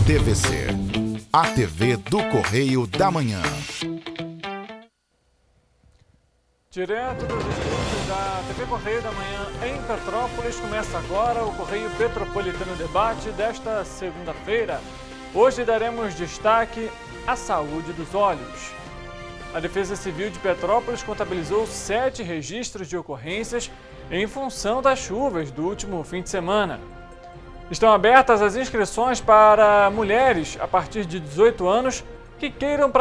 TVC, a TV do Correio da Manhã. Direto dos estúdios da TV Correio da Manhã em Petrópolis, começa agora o Correio Petropolitano Debate desta segunda-feira. Hoje daremos destaque à saúde dos olhos. A Defesa Civil de Petrópolis contabilizou 7 registros de ocorrências em função das chuvas do último fim de semana. Estão abertas as inscrições para mulheres a partir de 18 anos que queiram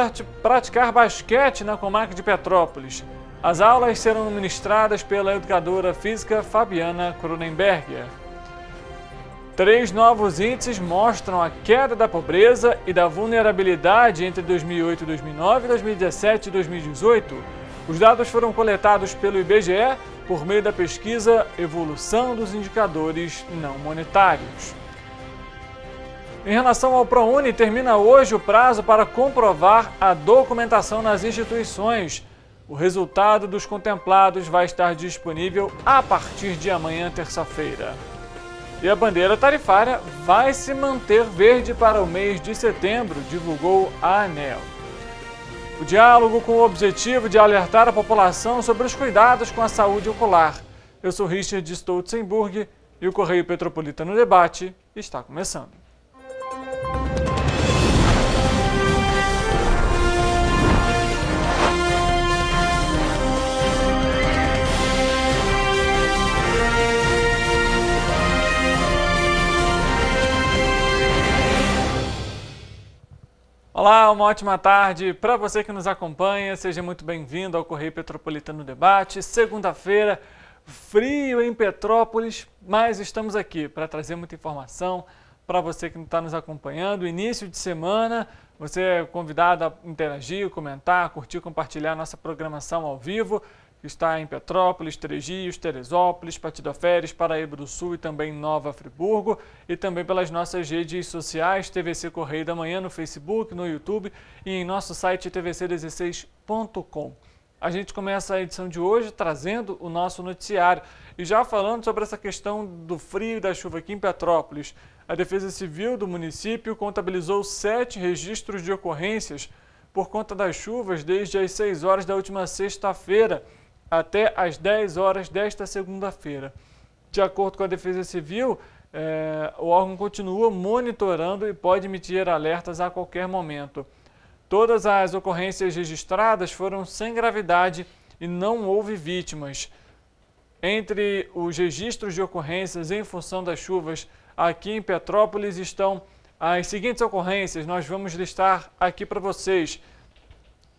praticar basquete na Comac de Petrópolis. As aulas serão ministradas pela educadora física Fabiana Cronenberger. 3 novos índices mostram a queda da pobreza e da vulnerabilidade entre 2008 e 2009, 2017 e 2018. Os dados foram coletados pelo IBGE por meio da pesquisa Evolução dos Indicadores Não Monetários. Em relação ao ProUni, termina hoje o prazo para comprovar a documentação nas instituições. O resultado dos contemplados vai estar disponível a partir de amanhã, terça-feira. E a bandeira tarifária vai se manter verde para o mês de setembro, divulgou a ANEEL. O diálogo com o objetivo de alertar a população sobre os cuidados com a saúde ocular. Eu sou Richard Stolzenburg e o Correio Petropolitano Debate está começando. Olá, uma ótima tarde para você que nos acompanha, seja muito bem-vindo ao Correio Petropolitano Debate. Segunda-feira, frio em Petrópolis, mas estamos aqui para trazer muita informação para você que está nos acompanhando. Início de semana, você é convidado a interagir, comentar, curtir, compartilhar nossa programação ao vivo, que está em Petrópolis, Três Rios, Teresópolis, Patidoféries, Paraíba do Sul e também Nova Friburgo, e também pelas nossas redes sociais, TVC Correio da Manhã no Facebook, no YouTube e em nosso site tvc16.com. A gente começa a edição de hoje trazendo o nosso noticiário e já falando sobre essa questão do frio e da chuva aqui em Petrópolis. A Defesa Civil do município contabilizou 7 registros de ocorrências por conta das chuvas desde as 6 horas da última sexta-feira até às 10 horas desta segunda-feira. De acordo com a Defesa Civil, o órgão continua monitorando e pode emitir alertas a qualquer momento. Todas as ocorrências registradas foram sem gravidade e não houve vítimas. Entre os registros de ocorrências em função das chuvas aqui em Petrópolis estão as seguintes ocorrências, nós vamos listar aqui para vocês.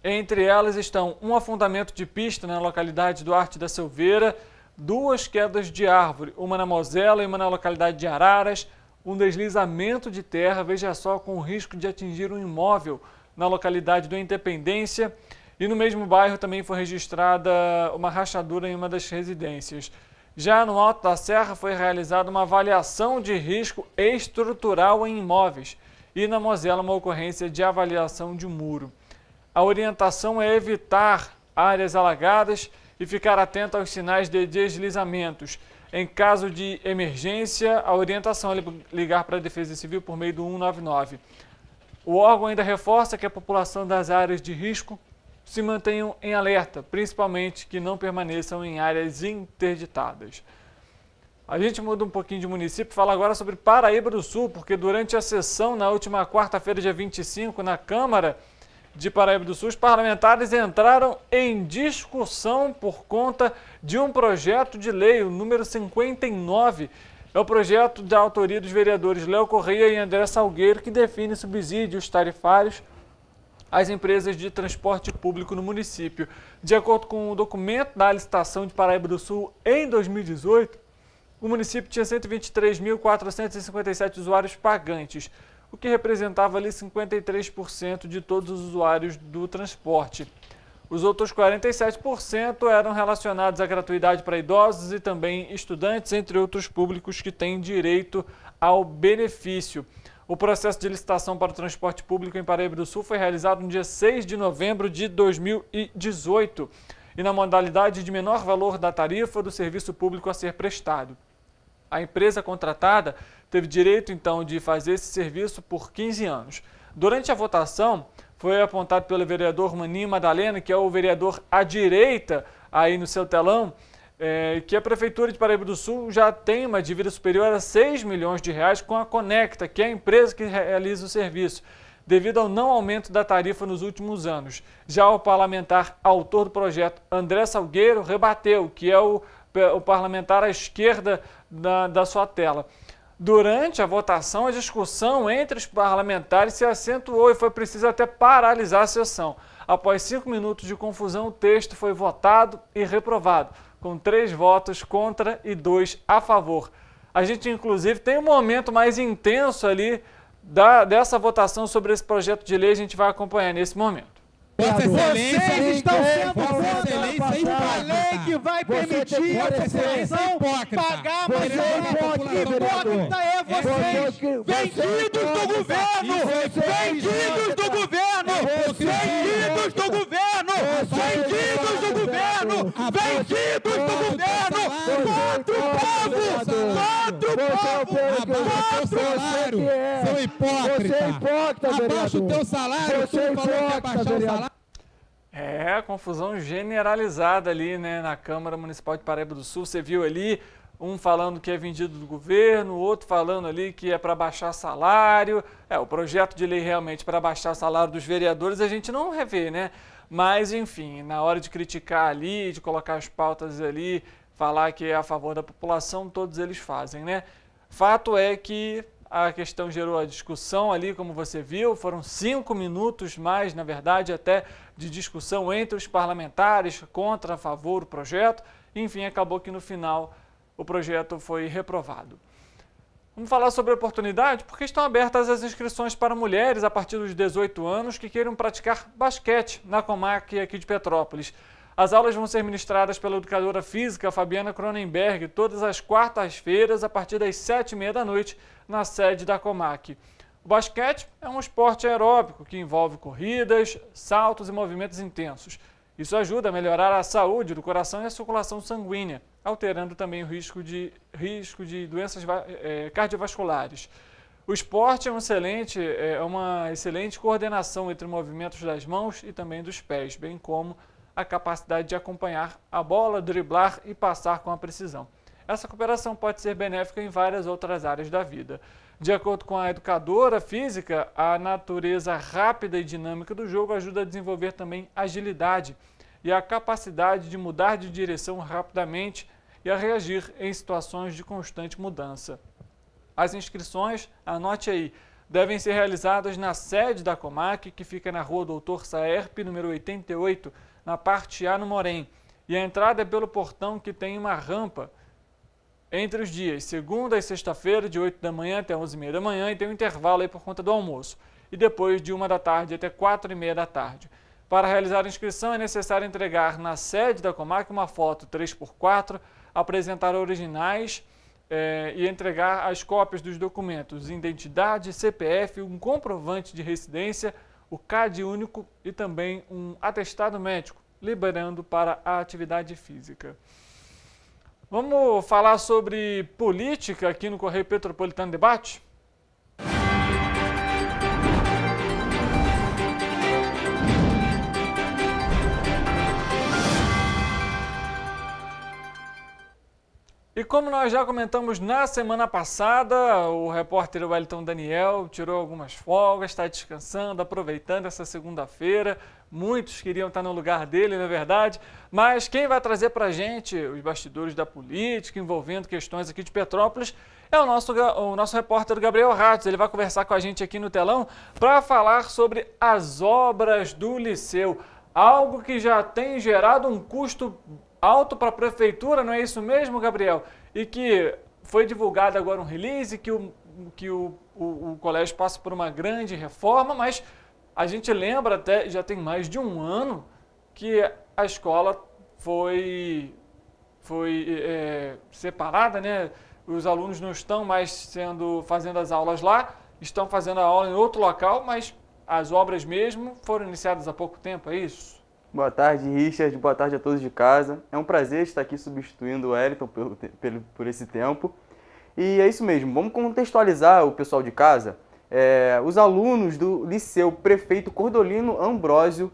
Entre elas estão um afundamento de pista na localidade Duarte da Silveira, 2 quedas de árvore, uma na Mosela e uma na localidade de Araras, um deslizamento de terra, veja só, com o risco de atingir um imóvel na localidade do Independência, e no mesmo bairro também foi registrada uma rachadura em uma das residências. Já no Alto da Serra foi realizada uma avaliação de risco estrutural em imóveis e na Mosela uma ocorrência de avaliação de muro. A orientação é evitar áreas alagadas e ficar atento aos sinais de deslizamentos. Em caso de emergência, a orientação é ligar para a Defesa Civil por meio do 199. O órgão ainda reforça que a população das áreas de risco se mantenham em alerta, principalmente que não permaneçam em áreas interditadas. A gente muda um pouquinho de município, fala agora sobre Paraíba do Sul, porque durante a sessão na última quarta-feira, dia 25, na Câmara de Paraíba do Sul, os parlamentares entraram em discussão por conta de um projeto de lei, o número 59. É o projeto da autoria dos vereadores Léo Correia e André Salgueiro, que define subsídios tarifários às empresas de transporte público no município. De acordo com o documento da licitação de Paraíba do Sul, em 2018, o município tinha 123.457 usuários pagantes, o que representava ali 53% de todos os usuários do transporte. Os outros 47% eram relacionados à gratuidade para idosos e também estudantes, entre outros públicos que têm direito ao benefício. O processo de licitação para o transporte público em Paraíba do Sul foi realizado no dia 6 de novembro de 2018 e na modalidade de menor valor da tarifa do serviço público a ser prestado. A empresa contratada teve direito, então, de fazer esse serviço por 15 anos. Durante a votação, foi apontado pelo vereador Maninho Madalena, que é o vereador à direita aí no seu telão, que a Prefeitura de Paraíba do Sul já tem uma dívida superior a 6 milhões de reais com a Conecta, que é a empresa que realiza o serviço, devido ao não aumento da tarifa nos últimos anos. Já o parlamentar autor do projeto, André Salgueiro, rebateu, que é o parlamentar à esquerda da sua tela. Durante a votação, a discussão entre os parlamentares se acentuou e foi preciso até paralisar a sessão. Após 5 minutos de confusão, o texto foi votado e reprovado, com 3 votos contra e 2 a favor. A gente, inclusive, tem um momento mais intenso ali dessa votação sobre esse projeto de lei, a gente vai acompanhar nesse momento. Vocês estão sendo contra uma lei que vai permitir a população pagar mais hipócrita é vocês, vendidos do governo, vendidos do governo, vendidos do governo, vendidos do governo, vendidos do governo, contra o povo, seu hipócrita, abaixa o teu salário, tu falou que ia abaixar o salário. Confusão generalizada ali, né, na Câmara Municipal de Paraíba do Sul. Você viu ali um falando que é vendido do governo, o outro falando ali que é para baixar salário. O projeto de lei realmente para baixar salário dos vereadores a gente não revê, né? Mas, enfim, na hora de criticar ali, de colocar as pautas ali, falar que é a favor da população, todos eles fazem, né? Fato é que a questão gerou a discussão ali, como você viu, foram 5 minutos mais, na verdade, até de discussão entre os parlamentares, contra, a favor do projeto. Enfim, acabou que no final o projeto foi reprovado. Vamos falar sobre a oportunidade, porque estão abertas as inscrições para mulheres a partir dos 18 anos que queiram praticar basquete na Comac aqui de Petrópolis. As aulas vão ser ministradas pela educadora física Fabiana Cronenberg todas as quartas-feiras a partir das 7h30 da noite na sede da Comac. O basquete é um esporte aeróbico que envolve corridas, saltos e movimentos intensos. Isso ajuda a melhorar a saúde do coração e a circulação sanguínea, alterando também o risco de doenças cardiovasculares. O esporte é uma excelente coordenação entre movimentos das mãos e também dos pés, bem como a capacidade de acompanhar a bola, driblar e passar com a precisão. Essa cooperação pode ser benéfica em várias outras áreas da vida. De acordo com a educadora física, a natureza rápida e dinâmica do jogo ajuda a desenvolver também agilidade e a capacidade de mudar de direção rapidamente e a reagir em situações de constante mudança. As inscrições, anote aí, devem ser realizadas na sede da Comac, que fica na rua Doutor Saerpe, número 88, na parte A, no Morém. E a entrada é pelo portão que tem uma rampa entre os dias segunda e sexta-feira, de 8 da manhã até 11h30 da manhã, e tem um intervalo aí por conta do almoço. E depois de 1 da tarde até 4h30 da tarde. Para realizar a inscrição é necessário entregar na sede da Comac uma foto 3x4, apresentar originais e entregar as cópias dos documentos, identidade, CPF, um comprovante de residência, o CAD único e também um atestado médico, liberando para a atividade física. Vamos falar sobre política aqui no Correio Petropolitano Debate? E como nós já comentamos na semana passada, o repórter Wellington Daniel tirou algumas folgas, está descansando, aproveitando essa segunda-feira. Muitos queriam estar no lugar dele, na verdade, mas quem vai trazer para a gente os bastidores da política, envolvendo questões aqui de Petrópolis, é o nosso repórter Gabriel Ratos. Ele vai conversar com a gente aqui no telão para falar sobre as obras do Liceu, algo que já tem gerado um custo alto para a prefeitura, não é isso mesmo, Gabriel? E que foi divulgado agora um release, que o colégio passa por uma grande reforma, mas a gente lembra até, já tem mais de um ano, que a escola foi separada, né? Os alunos não estão mais fazendo as aulas lá, estão fazendo a aula em outro local, mas as obras mesmo foram iniciadas há pouco tempo, é isso? Boa tarde, Richard. Boa tarde a todos de casa. É um prazer estar aqui substituindo o Wellington por esse tempo. E é isso mesmo, vamos contextualizar o pessoal de casa. Os alunos do Liceu Prefeito Cordolino Ambrósio,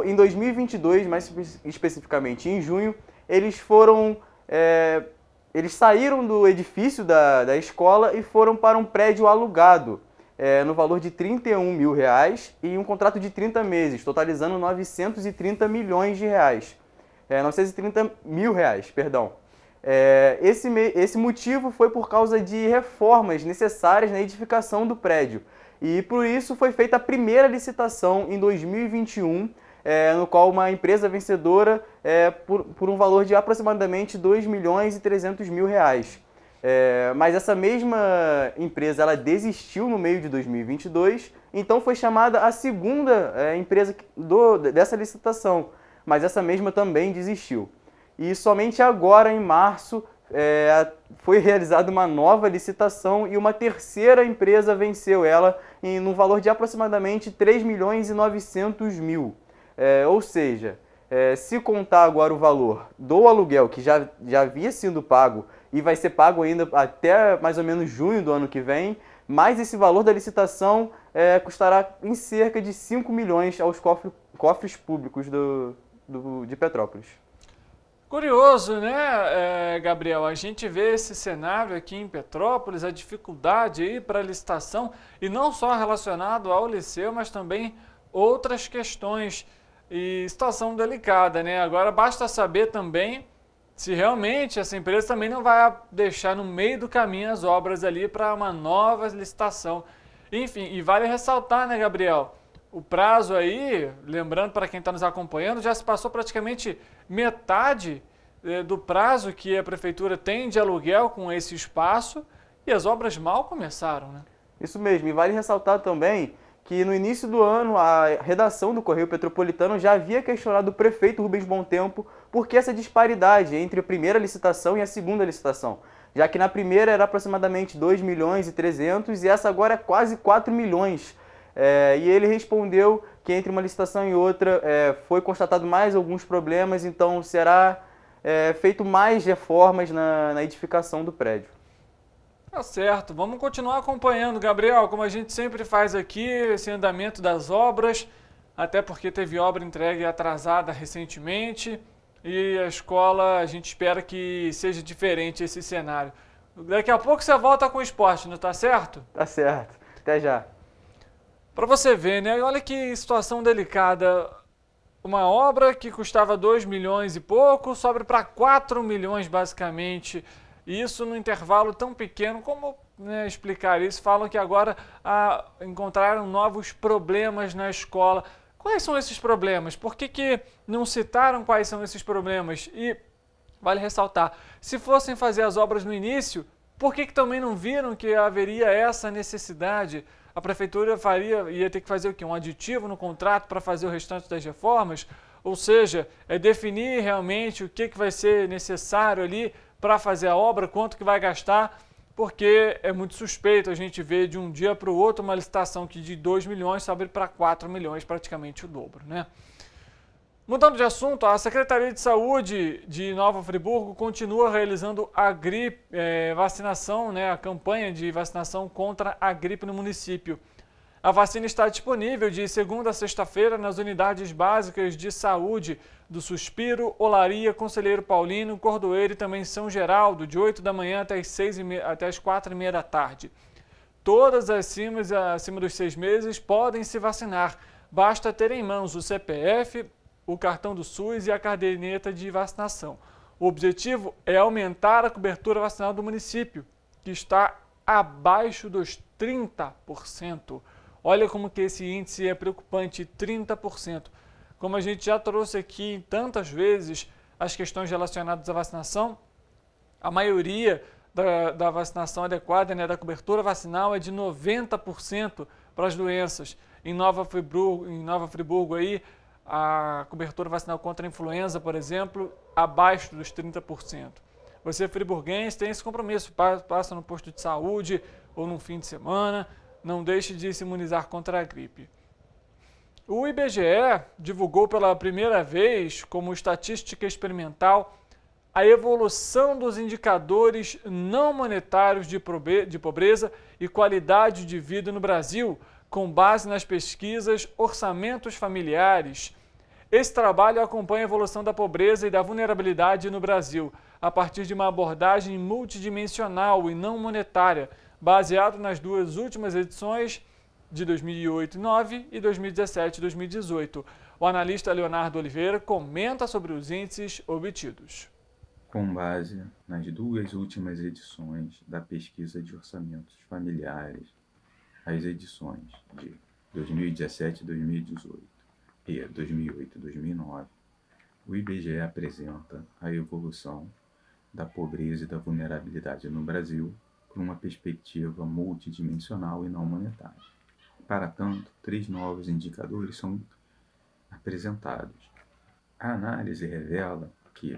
em 2022, mais especificamente em junho, eles saíram do edifício da escola e foram para um prédio alugado, no valor de R$31 mil e um contrato de 30 meses, totalizando R$930 milhões. 930 mil reais, perdão. Esse motivo foi por causa de reformas necessárias na edificação do prédio. E por isso foi feita a primeira licitação em 2021, no qual uma empresa vencedora por um valor de aproximadamente R$2.300.000. Mas essa mesma empresa ela desistiu no meio de 2022, então foi chamada a segunda empresa dessa licitação, mas essa mesma também desistiu. E somente agora, em março, foi realizada uma nova licitação e uma terceira empresa venceu ela no valor de aproximadamente R$3.900.000. Ou seja, se contar agora o valor do aluguel que já havia sido pago e vai ser pago ainda até mais ou menos junho do ano que vem, mais esse valor da licitação custará em cerca de 5 milhões aos cofres públicos de Petrópolis. Curioso, né, Gabriel? A gente vê esse cenário aqui em Petrópolis, a dificuldade aí para a licitação, e não só relacionado ao liceu, mas também outras questões e situação delicada, né? Agora basta saber também se realmente essa empresa também não vai deixar no meio do caminho as obras ali para uma nova licitação. Enfim, e vale ressaltar, né, Gabriel? O prazo aí, lembrando para quem está nos acompanhando, já se passou praticamente metade do prazo que a prefeitura tem de aluguel com esse espaço e as obras mal começaram, né? Isso mesmo, e vale ressaltar também que no início do ano a redação do Correio Petropolitano já havia questionado o prefeito Rubens Bom Tempo por que essa disparidade entre a primeira licitação e a segunda licitação, já que na primeira era aproximadamente 2.300.000 e essa agora é quase 4 milhões. E ele respondeu que entre uma licitação e outra foi constatado mais alguns problemas, então será feito mais reformas na edificação do prédio. Tá certo, vamos continuar acompanhando, Gabriel, como a gente sempre faz aqui, esse andamento das obras, até porque teve obra entregue atrasada recentemente e a escola, a gente espera que seja diferente esse cenário. Daqui a pouco você volta com o esporte, não tá certo? Tá certo, até já. Para você ver, né? Olha que situação delicada. Uma obra que custava 2 milhões e pouco, sobe para 4 milhões basicamente. Isso no intervalo tão pequeno. Como, né, explicar isso? Falam que agora encontraram novos problemas na escola. Quais são esses problemas? Por que não citaram quais são esses problemas? E vale ressaltar, se fossem fazer as obras no início, por que também não viram que haveria essa necessidade? A prefeitura ia ter que fazer o quê? Um aditivo no contrato para fazer o restante das reformas? Ou seja, definir realmente o que vai ser necessário ali para fazer a obra, quanto que vai gastar, porque é muito suspeito a gente ver de um dia para o outro uma licitação que de 2 milhões sobe para 4 milhões, praticamente o dobro, né? Mudando de assunto, a Secretaria de Saúde de Nova Friburgo continua realizando a gripe, vacinação, né, a campanha de vacinação contra a gripe no município. A vacina está disponível de segunda a sexta-feira nas unidades básicas de saúde do Suspiro, Olaria, Conselheiro Paulino, Cordoeiro e também São Geraldo, de 8 da manhã até as 4h30 da tarde. Todas acima dos 6 meses podem se vacinar. Basta ter em mãos o CPF, o cartão do SUS e a caderneta de vacinação. O objetivo é aumentar a cobertura vacinal do município, que está abaixo dos 30%. Olha como que esse índice é preocupante, 30%. Como a gente já trouxe aqui tantas vezes as questões relacionadas à vacinação, a maioria da vacinação adequada, né, da cobertura vacinal é de 90% para as doenças. Em Nova Friburgo aí, a cobertura vacinal contra a influenza, por exemplo, abaixo dos 30%. Você, friburguense, tem esse compromisso, passa no posto de saúde ou no fim de semana, não deixe de se imunizar contra a gripe. O IBGE divulgou pela primeira vez, como estatística experimental, a evolução dos indicadores não monetários de pobreza e qualidade de vida no Brasil, com base nas pesquisas Orçamentos Familiares. Esse trabalho acompanha a evolução da pobreza e da vulnerabilidade no Brasil, a partir de uma abordagem multidimensional e não monetária, baseado nas duas últimas edições de 2008 e 2009 e 2017 e 2018. O analista Leonardo Oliveira comenta sobre os índices obtidos. Com base nas duas últimas edições da pesquisa de orçamentos familiares, as edições de 2017 e 2018 e 2008 e 2009, o IBGE apresenta a evolução da pobreza e da vulnerabilidade no Brasil por uma perspectiva multidimensional e não monetária. Para tanto, 3 novos indicadores são apresentados. A análise revela que,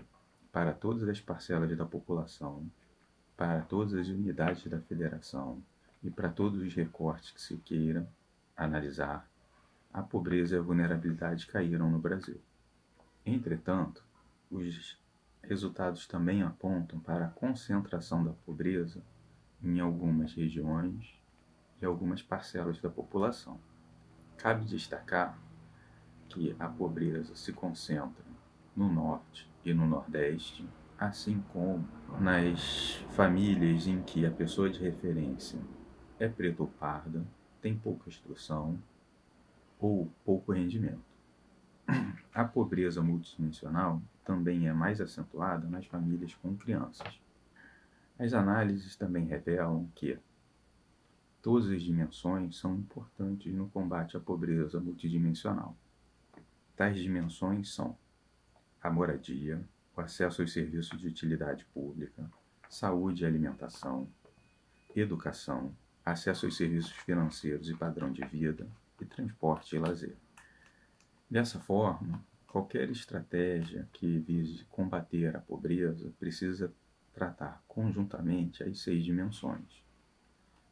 para todas as parcelas da população, para todas as unidades da federação e para todos os recortes que se queira analisar, a pobreza e a vulnerabilidade caíram no Brasil. Entretanto, os resultados também apontam para a concentração da pobreza em algumas regiões e algumas parcelas da população. Cabe destacar que a pobreza se concentra no Norte e no Nordeste, assim como nas famílias em que a pessoa de referência é preta ou parda, tem pouca instrução ou pouco rendimento. A pobreza multidimensional também é mais acentuada nas famílias com crianças. As análises também revelam que todas as dimensões são importantes no combate à pobreza multidimensional. Tais dimensões são a moradia, o acesso aos serviços de utilidade pública, saúde e alimentação, educação, acesso aos serviços financeiros e padrão de vida, e transporte e lazer. Dessa forma, qualquer estratégia que vise combater a pobreza precisa tratar conjuntamente as 6 dimensões.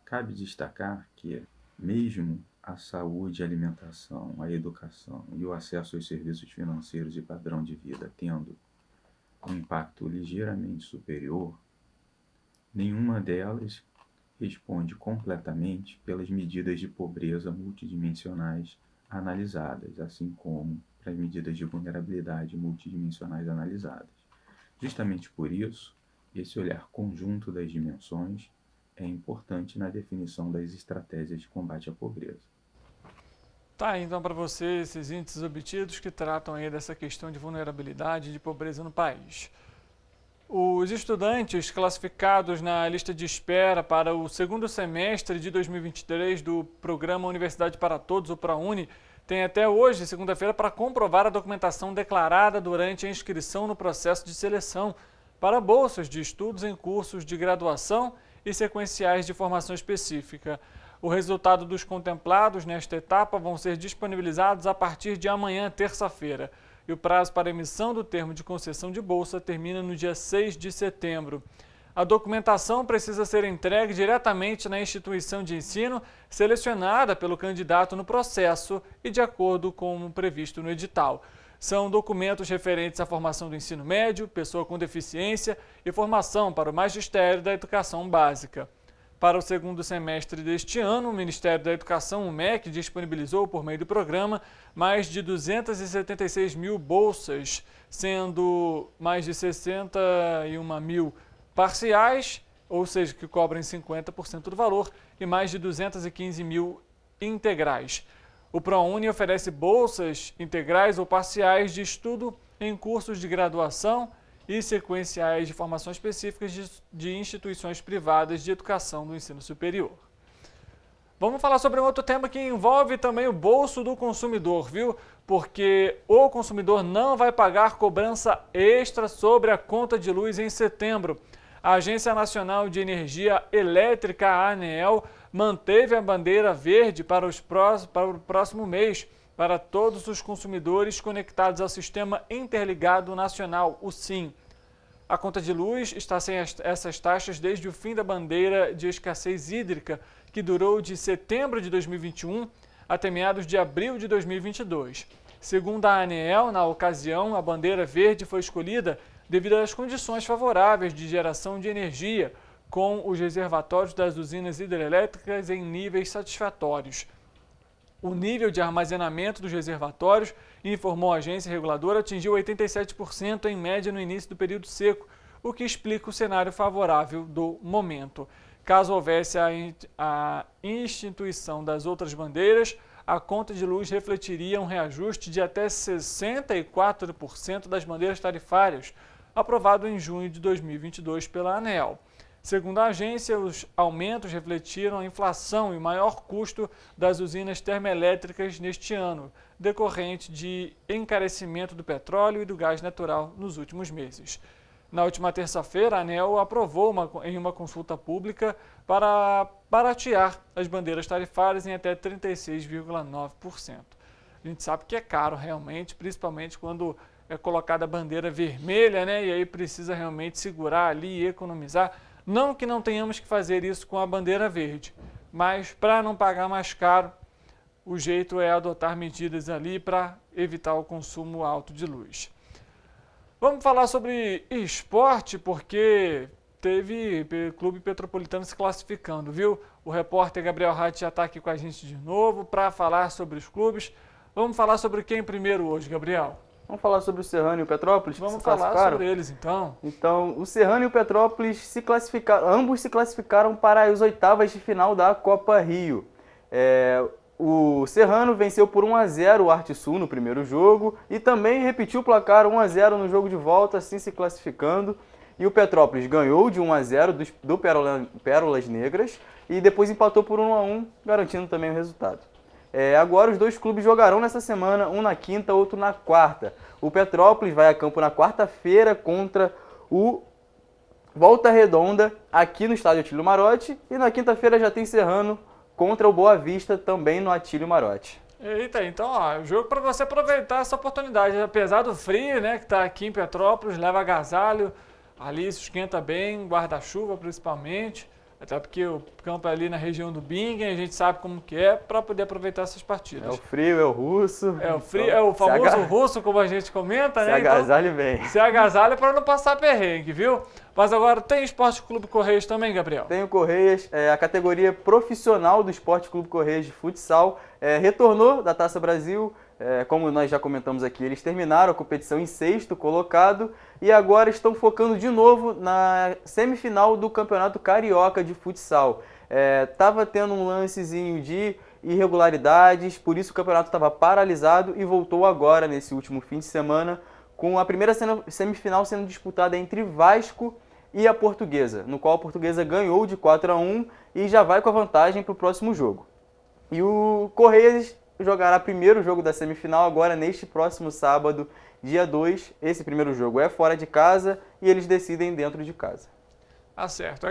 Cabe destacar que, mesmo a saúde, a alimentação, a educação e o acesso aos serviços financeiros e padrão de vida tendo um impacto ligeiramente superior, nenhuma delas responde completamente pelas medidas de pobreza multidimensionais analisadas, assim como para as medidas de vulnerabilidade multidimensionais analisadas. Justamente por isso, esse olhar conjunto das dimensões é importante na definição das estratégias de combate à pobreza. Tá, então para você esses índices obtidos que tratam aí dessa questão de vulnerabilidade e de pobreza no país. Os estudantes classificados na lista de espera para o segundo semestre de 2023 do Programa Universidade para Todos, o ProUni, têm até hoje, segunda-feira, para comprovar a documentação declarada durante a inscrição no processo de seleção para bolsas de estudos em cursos de graduação e sequenciais de formação específica. O resultado dos contemplados nesta etapa vão ser disponibilizados a partir de amanhã, terça-feira. E o prazo para emissão do termo de concessão de bolsa termina no dia 6 de setembro. A documentação precisa ser entregue diretamente na instituição de ensino selecionada pelo candidato no processo e de acordo com o previsto no edital. São documentos referentes à formação do ensino médio, pessoa com deficiência e formação para o magistério da educação básica. Para o segundo semestre deste ano, o Ministério da Educação, o MEC, disponibilizou por meio do programa mais de 276 mil bolsas, sendo mais de 61 mil parciais, ou seja, que cobrem 50% do valor, e mais de 215 mil integrais. O ProUni oferece bolsas integrais ou parciais de estudo em cursos de graduação e sequenciais de formação específicas de instituições privadas de educação do ensino superior. Vamos falar sobre um outro tema que envolve também o bolso do consumidor, viu? Porque o consumidor não vai pagar cobrança extra sobre a conta de luz em setembro. A Agência Nacional de Energia Elétrica, a ANEEL, manteve a bandeira verde para o próximo mês, para todos os consumidores conectados ao Sistema Interligado Nacional, o SIM. A conta de luz está sem essas taxas desde o fim da bandeira de escassez hídrica, que durou de setembro de 2021 até meados de abril de 2022. Segundo a ANEEL, na ocasião, a bandeira verde foi escolhida devido às condições favoráveis de geração de energia, com os reservatórios das usinas hidrelétricas em níveis satisfatórios. O nível de armazenamento dos reservatórios, informou a agência reguladora, atingiu 87% em média no início do período seco, o que explica o cenário favorável do momento. Caso houvesse a instituição das outras bandeiras, a conta de luz refletiria um reajuste de até 64% das bandeiras tarifárias, aprovado em junho de 2022 pela ANEEL. Segundo a agência, os aumentos refletiram a inflação e o maior custo das usinas termoelétricas neste ano, decorrente de encarecimento do petróleo e do gás natural nos últimos meses. Na última terça-feira, a ANEEL aprovou em uma consulta pública para baratear as bandeiras tarifárias em até 36,9%. A gente sabe que é caro realmente, principalmente quando é colocada a bandeira vermelha, né? E aí precisa realmente segurar ali e economizar. Não que não tenhamos que fazer isso com a bandeira verde, mas para não pagar mais caro, o jeito é adotar medidas ali para evitar o consumo alto de luz. Vamos falar sobre esporte, porque teve Clube Petropolitano se classificando, viu? O repórter Gabriel Hart já está aqui com a gente de novo para falar sobre os clubes. Vamos falar sobre quem primeiro hoje, Gabriel? Vamos falar sobre o Serrano e o Petrópolis? Vamos falar sobre eles, então. Então, o Serrano e o Petrópolis se classificaram, ambos se classificaram para as oitavas de final da Copa Rio. O Serrano venceu por 1-0 o Arte Sul no primeiro jogo e também repetiu o placar 1-0 no jogo de volta, assim se classificando. E o Petrópolis ganhou de 1-0 do Pérolas Negras e depois empatou por 1-1, garantindo também o resultado. Agora os dois clubes jogarão nessa semana, um na quinta, outro na quarta. O Petrópolis vai a campo na quarta-feira contra o Volta Redonda, aqui no estádio Atílio Marotti. E na quinta-feira já tem Serrano contra o Boa Vista, também no Atílio Marotti. Eita, então, ó, jogo para você aproveitar essa oportunidade. Apesar do frio, né, que está aqui em Petrópolis, leva agasalho, ali se esquenta bem, guarda-chuva principalmente. Até porque o campo é ali na região do Bingen, a gente sabe como que é, para poder aproveitar essas partidas. É o frio, é o russo. É o frio, é o famoso russo, como a gente comenta, né? Se agasalhe bem. Se agasalhe para não passar perrengue, viu? Mas agora tem Esporte Clube Correios também, Gabriel? Tem o Correios, a categoria profissional do Esporte Clube Correios de futsal retornou da Taça Brasil. Como nós já comentamos aqui, eles terminaram a competição em 6º colocado e agora estão focando de novo na semifinal do Campeonato Carioca de Futsal. Estava tendo um lancezinho de irregularidades, por isso o campeonato estava paralisado e voltou agora nesse último fim de semana, com a primeira semifinal sendo disputada entre Vasco e a Portuguesa, no qual a Portuguesa ganhou de 4-1 e já vai com a vantagem para o próximo jogo. E o Correios jogará primeiro jogo da semifinal agora neste próximo sábado, dia 2. Esse primeiro jogo é fora de casa e eles decidem dentro de casa. Ah, certo.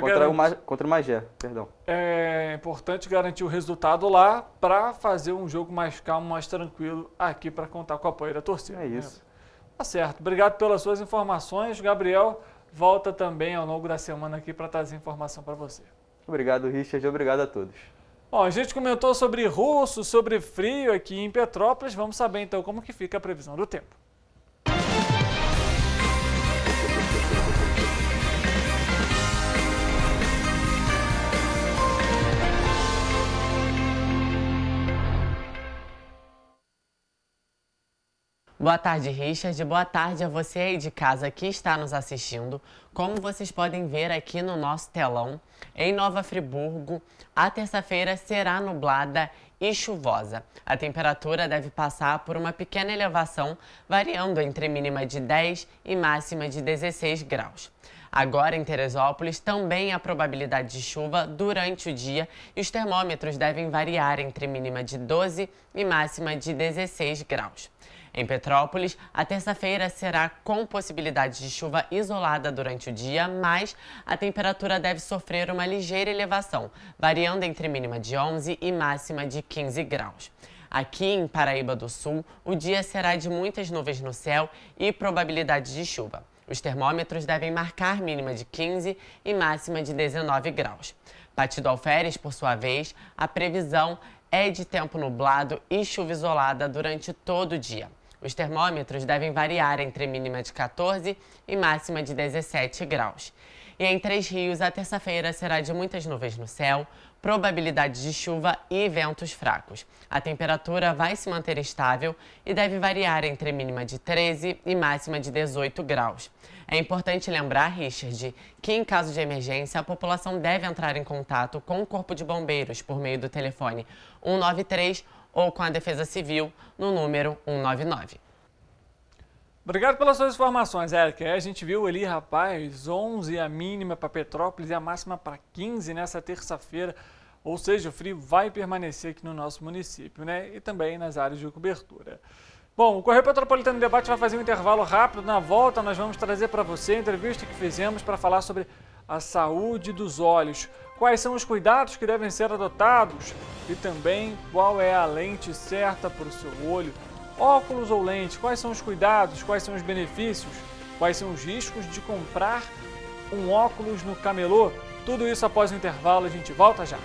Contra o Magé, perdão. É importante garantir o resultado lá para fazer um jogo mais calmo, mais tranquilo aqui para contar com o apoio da torcida. É isso. Né? Tá certo. Obrigado pelas suas informações. Gabriel volta também ao longo da semana aqui para trazer informação para você. Obrigado, Richard. Obrigado a todos. Bom, a gente comentou sobre russo, sobre frio aqui em Petrópolis. Vamos saber então como que fica a previsão do tempo. Boa tarde, Richard. Boa tarde a você aí de casa que está nos assistindo. Como vocês podem ver aqui no nosso telão, em Nova Friburgo, a terça-feira será nublada e chuvosa. A temperatura deve passar por uma pequena elevação, variando entre mínima de 10 e máxima de 16 graus. Agora, em Teresópolis, também há probabilidade de chuva durante o dia e os termômetros devem variar entre mínima de 12 e máxima de 16 graus. Em Petrópolis, a terça-feira será com possibilidade de chuva isolada durante o dia, mas a temperatura deve sofrer uma ligeira elevação, variando entre mínima de 11 e máxima de 15 graus. Aqui em Paraíba do Sul, o dia será de muitas nuvens no céu e probabilidade de chuva. Os termômetros devem marcar mínima de 15 e máxima de 19 graus. Pati do Alferes, por sua vez, a previsão é de tempo nublado e chuva isolada durante todo o dia. Os termômetros devem variar entre mínima de 14 e máxima de 17 graus. E em Três Rios, a terça-feira será de muitas nuvens no céu, probabilidade de chuva e ventos fracos. A temperatura vai se manter estável e deve variar entre mínima de 13 e máxima de 18 graus. É importante lembrar, Richard, que em caso de emergência, a população deve entrar em contato com o Corpo de Bombeiros por meio do telefone 193 ou com a Defesa Civil no número 199. Obrigado pelas suas informações, Érica. A gente viu ali, rapaz, 11 a mínima para Petrópolis e a máxima para 15 nessa terça-feira. Ou seja, o frio vai permanecer aqui no nosso município, né? E também nas áreas de cobertura. Bom, o Correio Petropolitano Debate vai fazer um intervalo rápido. Na volta, nós vamos trazer para você a entrevista que fizemos para falar sobre a saúde dos olhos. Quais são os cuidados que devem ser adotados e também qual é a lente certa para o seu olho. Óculos ou lente, quais são os cuidados, quais são os benefícios, quais são os riscos de comprar um óculos no camelô? Tudo isso após o intervalo, a gente volta já.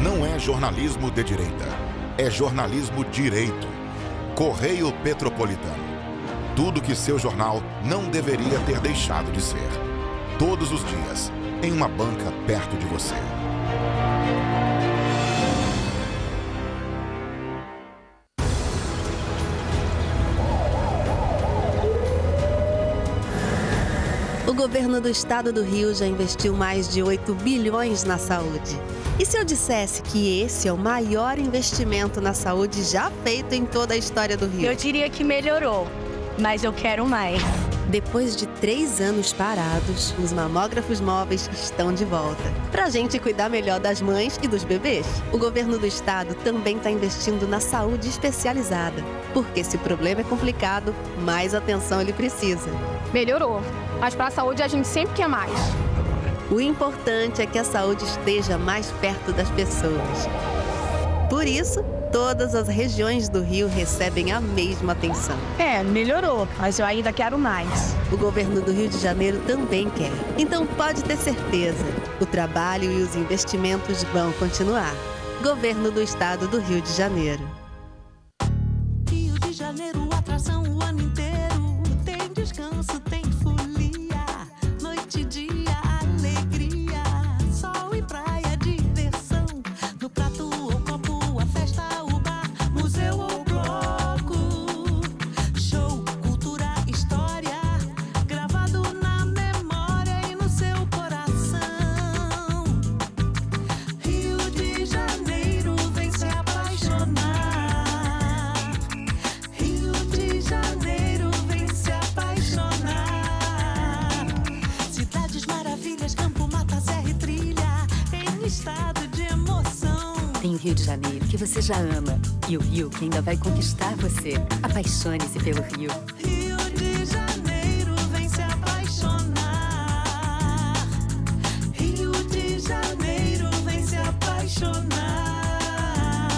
Não é jornalismo de direita. É jornalismo direito. Correio Petropolitano. Tudo que seu jornal não deveria ter deixado de ser. Todos os dias, em uma banca perto de você. O governo do estado do Rio já investiu mais de 8 bilhões na saúde. E se eu dissesse que esse é o maior investimento na saúde já feito em toda a história do Rio? Eu diria que melhorou, mas eu quero mais. Depois de 3 anos parados, os mamógrafos móveis estão de volta. Pra gente cuidar melhor das mães e dos bebês. O governo do estado também está investindo na saúde especializada. Porque se o problema é complicado, mais atenção ele precisa. Melhorou, mas para a saúde a gente sempre quer mais. O importante é que a saúde esteja mais perto das pessoas. Por isso, todas as regiões do Rio recebem a mesma atenção. Melhorou, mas eu ainda quero mais. O governo do Rio de Janeiro também quer. Então pode ter certeza, o trabalho e os investimentos vão continuar. Governo do Estado do Rio de Janeiro. Rio de Janeiro, atração o ano inteiro. Tem descanso, tem folia, noite e dia. Tem o Rio de Janeiro, que você já ama. E o Rio, que ainda vai conquistar você. Apaixone-se pelo Rio. Rio de Janeiro, vem se apaixonar. Rio de Janeiro, vem se apaixonar.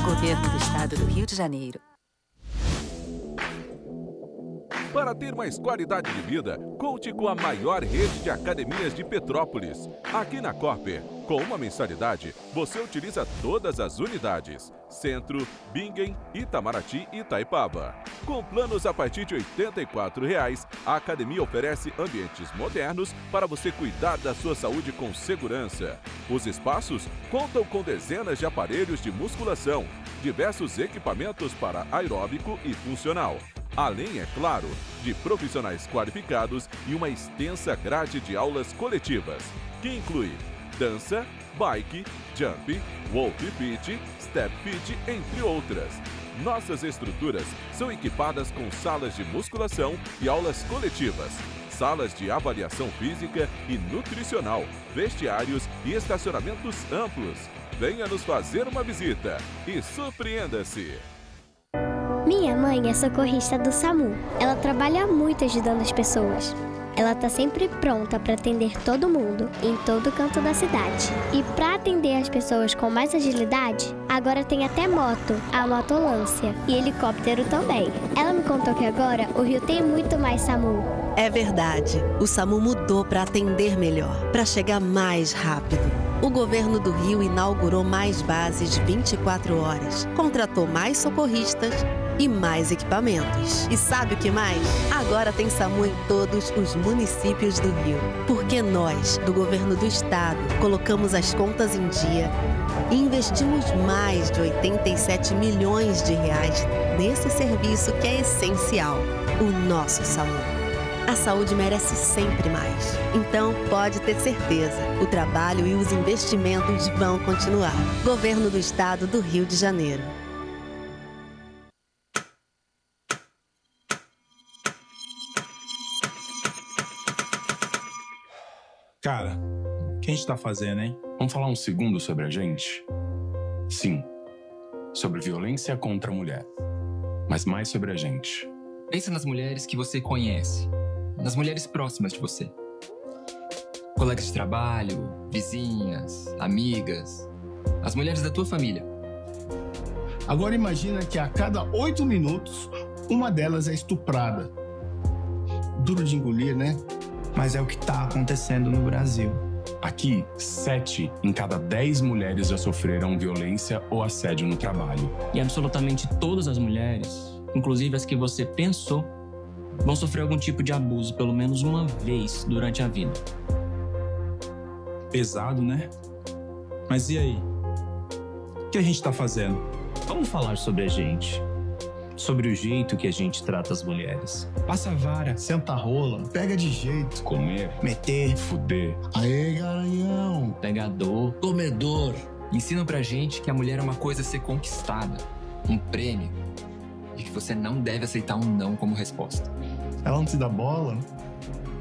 Governo do Estado do Rio de Janeiro. Para ter mais qualidade de vida, conte com a maior rede de academias de Petrópolis. Aqui na Corper, com uma mensalidade, você utiliza todas as unidades. Centro, Bingen, Itamaraty e Itaipava. Com planos a partir de R$ 84,00, a academia oferece ambientes modernos para você cuidar da sua saúde com segurança. Os espaços contam com dezenas de aparelhos de musculação, diversos equipamentos para aeróbico e funcional. Além, é claro, de profissionais qualificados e uma extensa grade de aulas coletivas, que inclui dança, bike, jump, wolf fit, step fit, entre outras. Nossas estruturas são equipadas com salas de musculação e aulas coletivas, salas de avaliação física e nutricional, vestiários e estacionamentos amplos. Venha nos fazer uma visita e surpreenda-se! Minha mãe é socorrista do SAMU. Ela trabalha muito ajudando as pessoas. Ela tá sempre pronta para atender todo mundo, em todo canto da cidade. E para atender as pessoas com mais agilidade, agora tem até moto, a motolância, e helicóptero também. Ela me contou que agora o Rio tem muito mais SAMU. É verdade, o SAMU mudou para atender melhor, para chegar mais rápido. O governo do Rio inaugurou mais bases 24 horas, contratou mais socorristas e mais equipamentos. E sabe o que mais? Agora tem SAMU em todos os municípios do Rio. Porque nós, do governo do estado, colocamos as contas em dia e investimos mais de 87 milhões de reais nesse serviço que é essencial, o nosso SAMU. A saúde merece sempre mais. Então, pode ter certeza, o trabalho e os investimentos vão continuar. Governo do Estado do Rio de Janeiro. Cara, o que a gente tá fazendo, hein? Vamos falar um segundo sobre a gente? Sim, sobre violência contra a mulher. Mas mais sobre a gente. Pensa nas mulheres que você conhece. Nas mulheres próximas de você. Colegas de trabalho, vizinhas, amigas. As mulheres da tua família. Agora imagina que a cada 8 minutos, uma delas é estuprada. Duro de engolir, né? Mas é o que está acontecendo no Brasil. Aqui, 7 em cada 10 mulheres já sofreram violência ou assédio no trabalho. E absolutamente todas as mulheres, inclusive as que você pensou, vão sofrer algum tipo de abuso pelo menos uma vez durante a vida. Pesado, né? Mas e aí? O que a gente tá fazendo? Vamos falar sobre a gente. Sobre o jeito que a gente trata as mulheres. Passa a vara, senta a rola, pega de jeito. Comer, meter, fuder. Aê, garanhão. Pegador, comedor. Ensinam pra gente que a mulher é uma coisa a ser conquistada. Um prêmio. E que você não deve aceitar um não como resposta. Ela não te dá bola,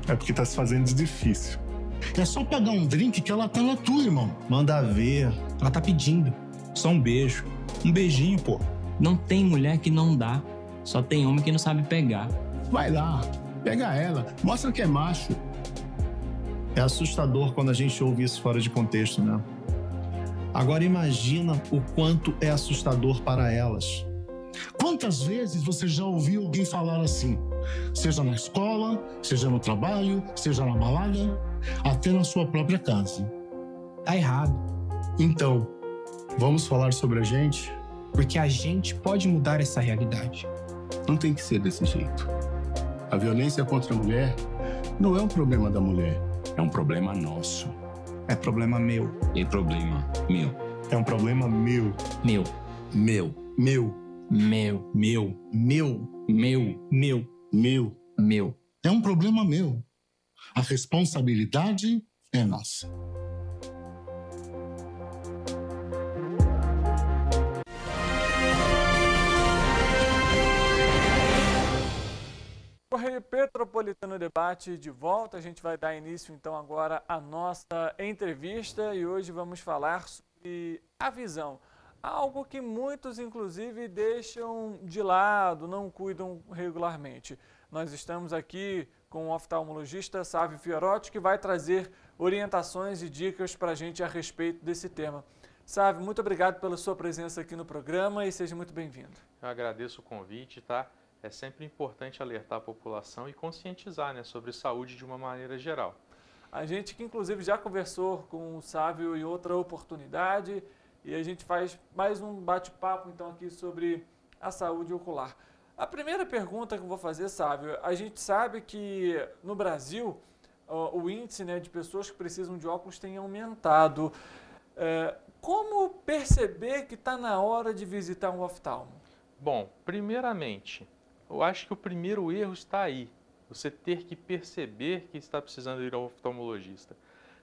é porque tá se fazendo de difícil. É só pegar um drink que ela tá na tua, irmão. Manda ver, ela tá pedindo. Só um beijo. Um beijinho, pô. Não tem mulher que não dá. Só tem homem que não sabe pegar. Vai lá, pega ela, mostra que é macho. É assustador quando a gente ouve isso fora de contexto, né? Agora imagina o quanto é assustador para elas. Quantas vezes você já ouviu alguém falar assim? Seja na escola, seja no trabalho, seja na balada, até na sua própria casa. Tá errado. Então, vamos falar sobre a gente? Porque a gente pode mudar essa realidade. Não tem que ser desse jeito. A violência contra a mulher não é um problema da mulher. É um problema nosso. É problema meu. É problema meu. É um problema meu. Meu. Meu. Meu. Meu. Meu. Meu. Meu. Meu. Meu. Meu. É um problema meu. A responsabilidade é nossa. Correio Petropolitano Debate de volta. A gente vai dar início então agora à nossa entrevista e hoje vamos falar sobre a visão. Algo que muitos inclusive deixam de lado, não cuidam regularmente. Nós estamos aqui com o oftalmologista Sávio Fiorotti, que vai trazer orientações e dicas para a gente a respeito desse tema. Sávio, muito obrigado pela sua presença aqui no programa e seja muito bem-vindo. Eu agradeço o convite, tá? É sempre importante alertar a população e conscientizar, né, sobre saúde de uma maneira geral. A gente que inclusive já conversou com o Sávio em outra oportunidade e a gente faz mais um bate-papo então aqui sobre a saúde ocular. A primeira pergunta que eu vou fazer, Sávio, a gente sabe que no Brasil o índice, né, de pessoas que precisam de óculos tem aumentado. Como perceber que está na hora de visitar um oftalmo? Bom, primeiramente, eu acho que o primeiro erro está aí. Você ter que perceber que está precisando ir ao oftalmologista.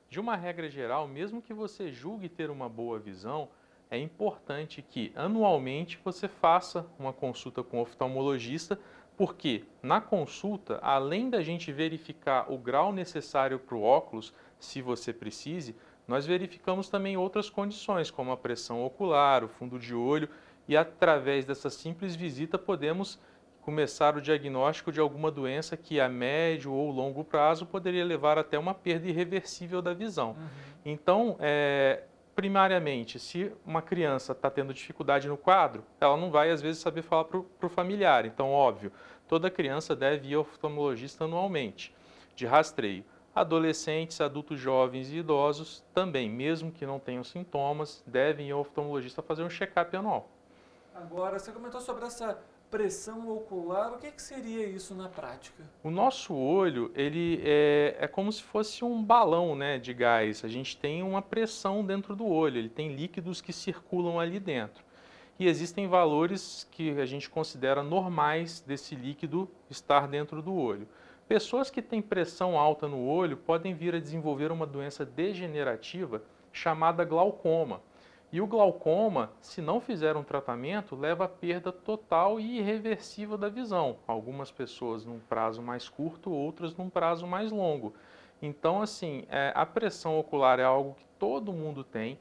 De uma regra geral, mesmo que você julgue ter uma boa visão, é importante que anualmente você faça uma consulta com o oftalmologista, porque na consulta, além da gente verificar o grau necessário para o óculos, se você precise, nós verificamos também outras condições, como a pressão ocular, o fundo de olho, e através dessa simples visita podemos começar o diagnóstico de alguma doença que a médio ou longo prazo poderia levar até uma perda irreversível da visão. Então, primariamente, se uma criança está tendo dificuldade no quadro, ela não vai, às vezes, saber falar para o familiar. Então, óbvio, toda criança deve ir ao oftalmologista anualmente, de rastreio. Adolescentes, adultos jovens e idosos também, mesmo que não tenham sintomas, devem ir ao oftalmologista fazer um check-up anual. Agora, você comentou sobre essa pressão ocular, o que seria isso na prática? O nosso olho, ele é como se fosse um balão, né, de gás. A gente tem uma pressão dentro do olho, ele tem líquidos que circulam ali dentro. E existem valores que a gente considera normais desse líquido estar dentro do olho. Pessoas que têm pressão alta no olho podem vir a desenvolver uma doença degenerativa chamada glaucoma. E o glaucoma, se não fizer um tratamento, leva à perda total e irreversível da visão. Algumas pessoas num prazo mais curto, outras num prazo mais longo. Então, assim, a pressão ocular é algo que todo mundo tem,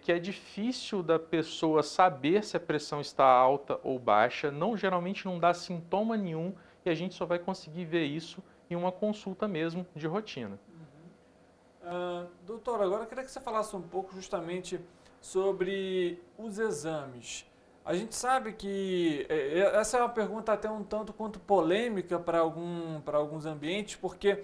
que é difícil da pessoa saber se a pressão está alta ou baixa, geralmente não dá sintoma nenhum e a gente só vai conseguir ver isso em uma consulta mesmo de rotina. Doutor, agora eu queria que você falasse um pouco justamente sobre os exames. A gente sabe que essa é uma pergunta até um tanto quanto polêmica para alguns ambientes, porque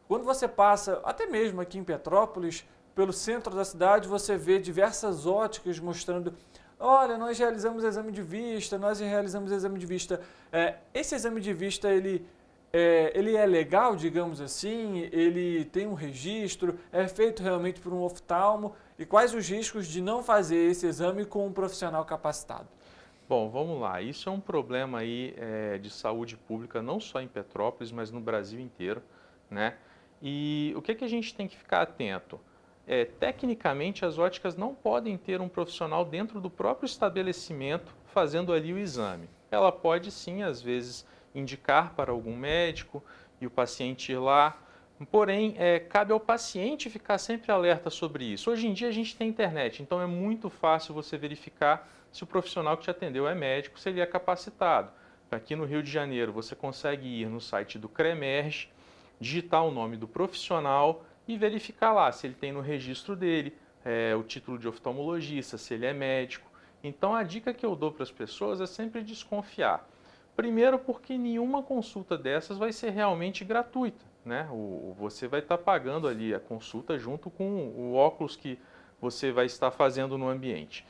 quando você passa, até mesmo aqui em Petrópolis, pelo centro da cidade, você vê diversas óticas mostrando: olha, nós realizamos exame de vista, nós realizamos exame de vista. Esse exame de vista, ele é legal, digamos assim? Ele tem um registro? É feito realmente por um oftalmo? E quais os riscos de não fazer esse exame com um profissional capacitado? Bom, vamos lá. Isso é um problema aí de saúde pública, não só em Petrópolis, mas no Brasil inteiro, né? E o que a gente tem que ficar atento? Tecnicamente, as óticas não podem ter um profissional dentro do próprio estabelecimento fazendo ali o exame. Ela pode sim, às vezes, indicar para algum médico e o paciente ir lá. Porém, cabe ao paciente ficar sempre alerta sobre isso. Hoje em dia a gente tem internet, então é muito fácil você verificar se o profissional que te atendeu é médico, se ele é capacitado. Aqui no Rio de Janeiro você consegue ir no site do CREMERGE, digitar o nome do profissional e verificar lá se ele tem no registro dele o título de oftalmologista, se ele é médico. Então a dica que eu dou para as pessoas é sempre desconfiar. Primeiro porque nenhuma consulta dessas vai ser realmente gratuita, né? Você vai estar pagando ali a consulta junto com o óculos que você vai estar fazendo no ambiente.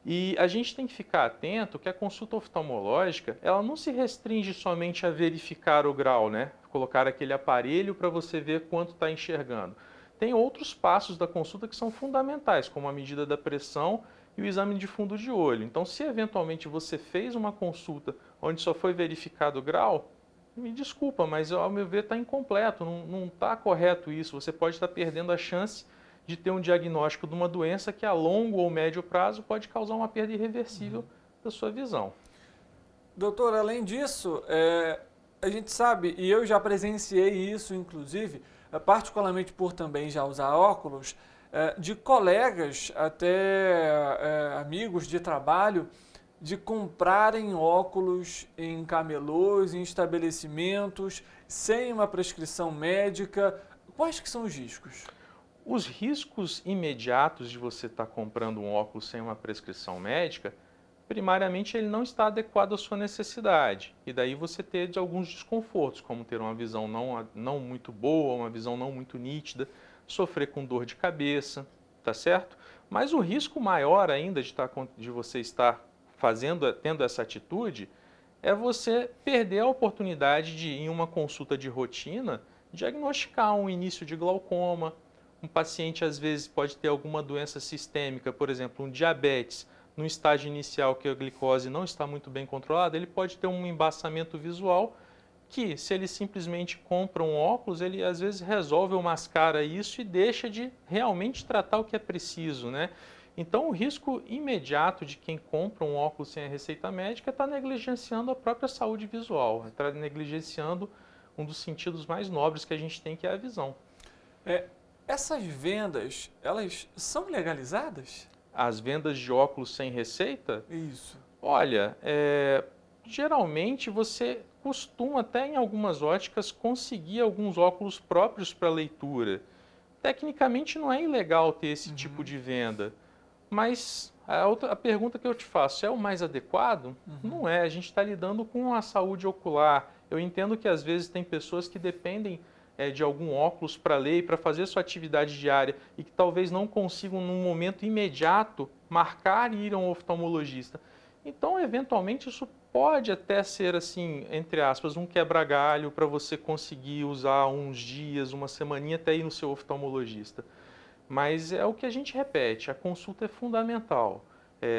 E a gente tem que ficar atento que a consulta oftalmológica, ela não se restringe somente a verificar o grau, né? Colocar aquele aparelho para você ver quanto está enxergando. Tem outros passos da consulta que são fundamentais, como a medida da pressão e o exame de fundo de olho. Então, se eventualmente você fez uma consulta onde só foi verificado o grau, me desculpa, mas ao meu ver está incompleto, não está correto isso. Você pode estar perdendo a chance de ter um diagnóstico de uma doença que a longo ou médio prazo pode causar uma perda irreversível da sua visão. Doutor, além disso, a gente sabe, e eu já presenciei isso inclusive, particularmente por também já usar óculos, de colegas, até amigos de trabalho, de comprarem óculos em camelôs, em estabelecimentos, sem uma prescrição médica. Quais que são os riscos? Os riscos imediatos de você estar comprando um óculos sem uma prescrição médica, primariamente ele não está adequado à sua necessidade. E daí você ter alguns desconfortos, como ter uma visão não muito boa, uma visão não muito nítida, sofrer com dor de cabeça, tá certo? Mas o risco maior ainda de você estar tendo essa atitude, é você perder a oportunidade de, em uma consulta de rotina, diagnosticar um início de glaucoma. Um paciente, às vezes, pode ter alguma doença sistêmica, por exemplo, um diabetes, no estágio inicial que a glicose não está muito bem controlada, ele pode ter um embaçamento visual que, se ele simplesmente compra um óculos, ele às vezes resolve ou mascara isso e deixa de realmente tratar o que é preciso, né? Então, o risco imediato de quem compra um óculos sem a receita médica está negligenciando a própria saúde visual, está negligenciando um dos sentidos mais nobres que a gente tem, que é a visão. Essas vendas, elas são legalizadas? As vendas de óculos sem receita? Isso. Olha, geralmente você costuma até em algumas óticas conseguir alguns óculos próprios para leitura. Tecnicamente não é ilegal ter esse tipo de venda, mas a pergunta que eu te faço, é o mais adequado? Não é, a gente está lidando com a saúde ocular. Eu entendo que às vezes tem pessoas que dependem de algum óculos para ler e para fazer sua atividade diária e que talvez não consigam num momento imediato marcar e ir a um oftalmologista. Então, eventualmente, isso pode até ser, assim, entre aspas, um quebra-galho para você conseguir usar uns dias, uma semaninha até ir no seu oftalmologista. Mas é o que a gente repete, a consulta é fundamental.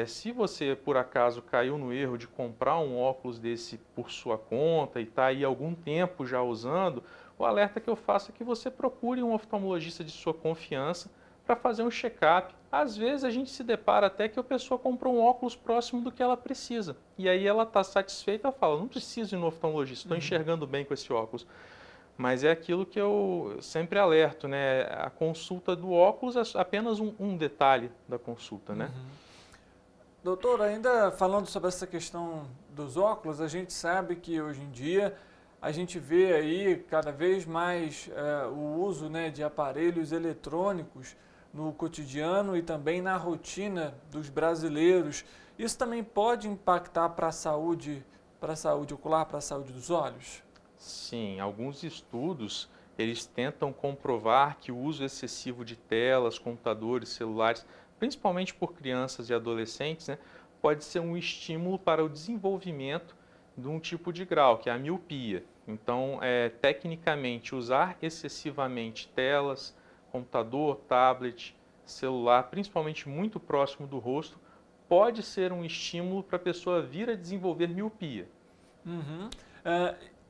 Se você, por acaso, caiu no erro de comprar um óculos desse por sua conta e está aí há algum tempo já usando, o alerta que eu faço é que você procure um oftalmologista de sua confiança para fazer um check-up. Às vezes a gente se depara até que a pessoa comprou um óculos próximo do que ela precisa. E aí ela está satisfeita e fala, não preciso ir no oftalmologista, estou enxergando bem com esse óculos. Mas é aquilo que eu sempre alerto, né? A consulta do óculos é apenas um detalhe da consulta, né? Doutor, ainda falando sobre essa questão dos óculos, a gente sabe que hoje em dia a gente vê aí cada vez mais o uso, né, de aparelhos eletrônicos no cotidiano e também na rotina dos brasileiros. Isso também pode impactar para a saúde ocular, para a saúde dos olhos? Sim, alguns estudos, eles tentam comprovar que o uso excessivo de telas, computadores, celulares, principalmente por crianças e adolescentes, né, pode ser um estímulo para o desenvolvimento de um tipo de grau, que é a miopia. Então, tecnicamente, usar excessivamente telas, computador, tablet, celular, principalmente muito próximo do rosto, pode ser um estímulo para a pessoa vir a desenvolver miopia.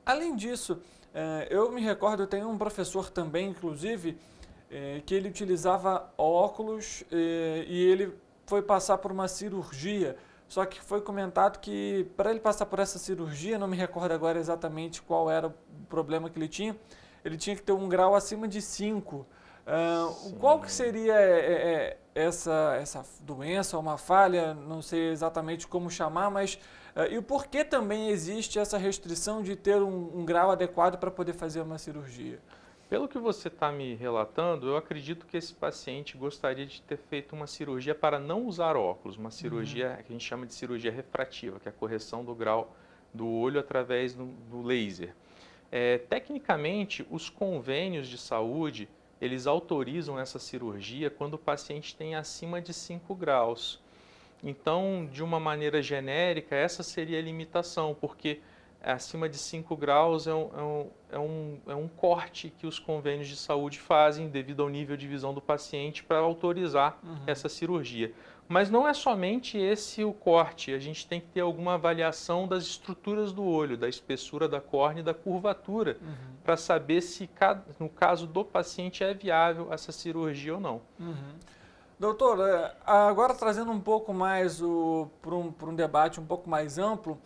Além disso, eu me recordo, eu tenho um professor também, inclusive, que ele utilizava óculos e ele foi passar por uma cirurgia. Só que foi comentado que para ele passar por essa cirurgia, não me recordo agora exatamente qual era o problema que ele tinha que ter um grau acima de 5. Qual que seria essa doença, uma falha, não sei exatamente como chamar, mas e o porquê também existe essa restrição de ter um grau adequado para poder fazer uma cirurgia? Pelo que você está me relatando, eu acredito que esse paciente gostaria de ter feito uma cirurgia para não usar óculos, uma cirurgia que a gente chama de cirurgia refrativa, que é a correção do grau do olho através do laser. Tecnicamente, os convênios de saúde, eles autorizam essa cirurgia quando o paciente tem acima de 5 graus. Então, de uma maneira genérica, essa seria a limitação, porque acima de 5 graus é um corte que os convênios de saúde fazem devido ao nível de visão do paciente para autorizar essa cirurgia. Mas não é somente esse o corte, a gente tem que ter alguma avaliação das estruturas do olho, da espessura da córnea e da curvatura, para saber se, no caso do paciente, é viável essa cirurgia ou não. Doutor, agora trazendo um pouco mais para um debate um pouco mais amplo,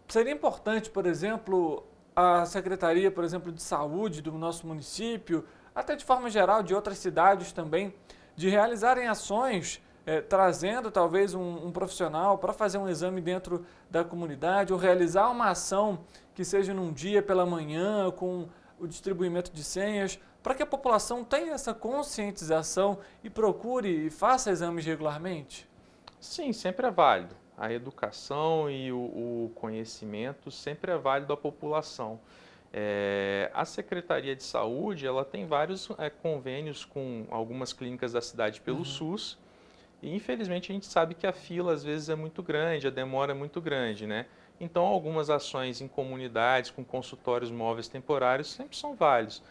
seria importante, por exemplo, a Secretaria, por exemplo, de Saúde do nosso município, até de forma geral de outras cidades também, de realizarem ações trazendo talvez um profissional para fazer um exame dentro da comunidade ou realizar uma ação que seja num dia pela manhã com o distribuimento de senhas, para que a população tenha essa conscientização e procure e faça exames regularmente? Sim, sempre é válido. A educação e o conhecimento sempre é válido à população. A Secretaria de Saúde, ela tem vários convênios com algumas clínicas da cidade pelo SUS e infelizmente a gente sabe que a fila às vezes é muito grande, a demora é muito grande, né? Então algumas ações em comunidades com consultórios móveis temporários sempre são válidos.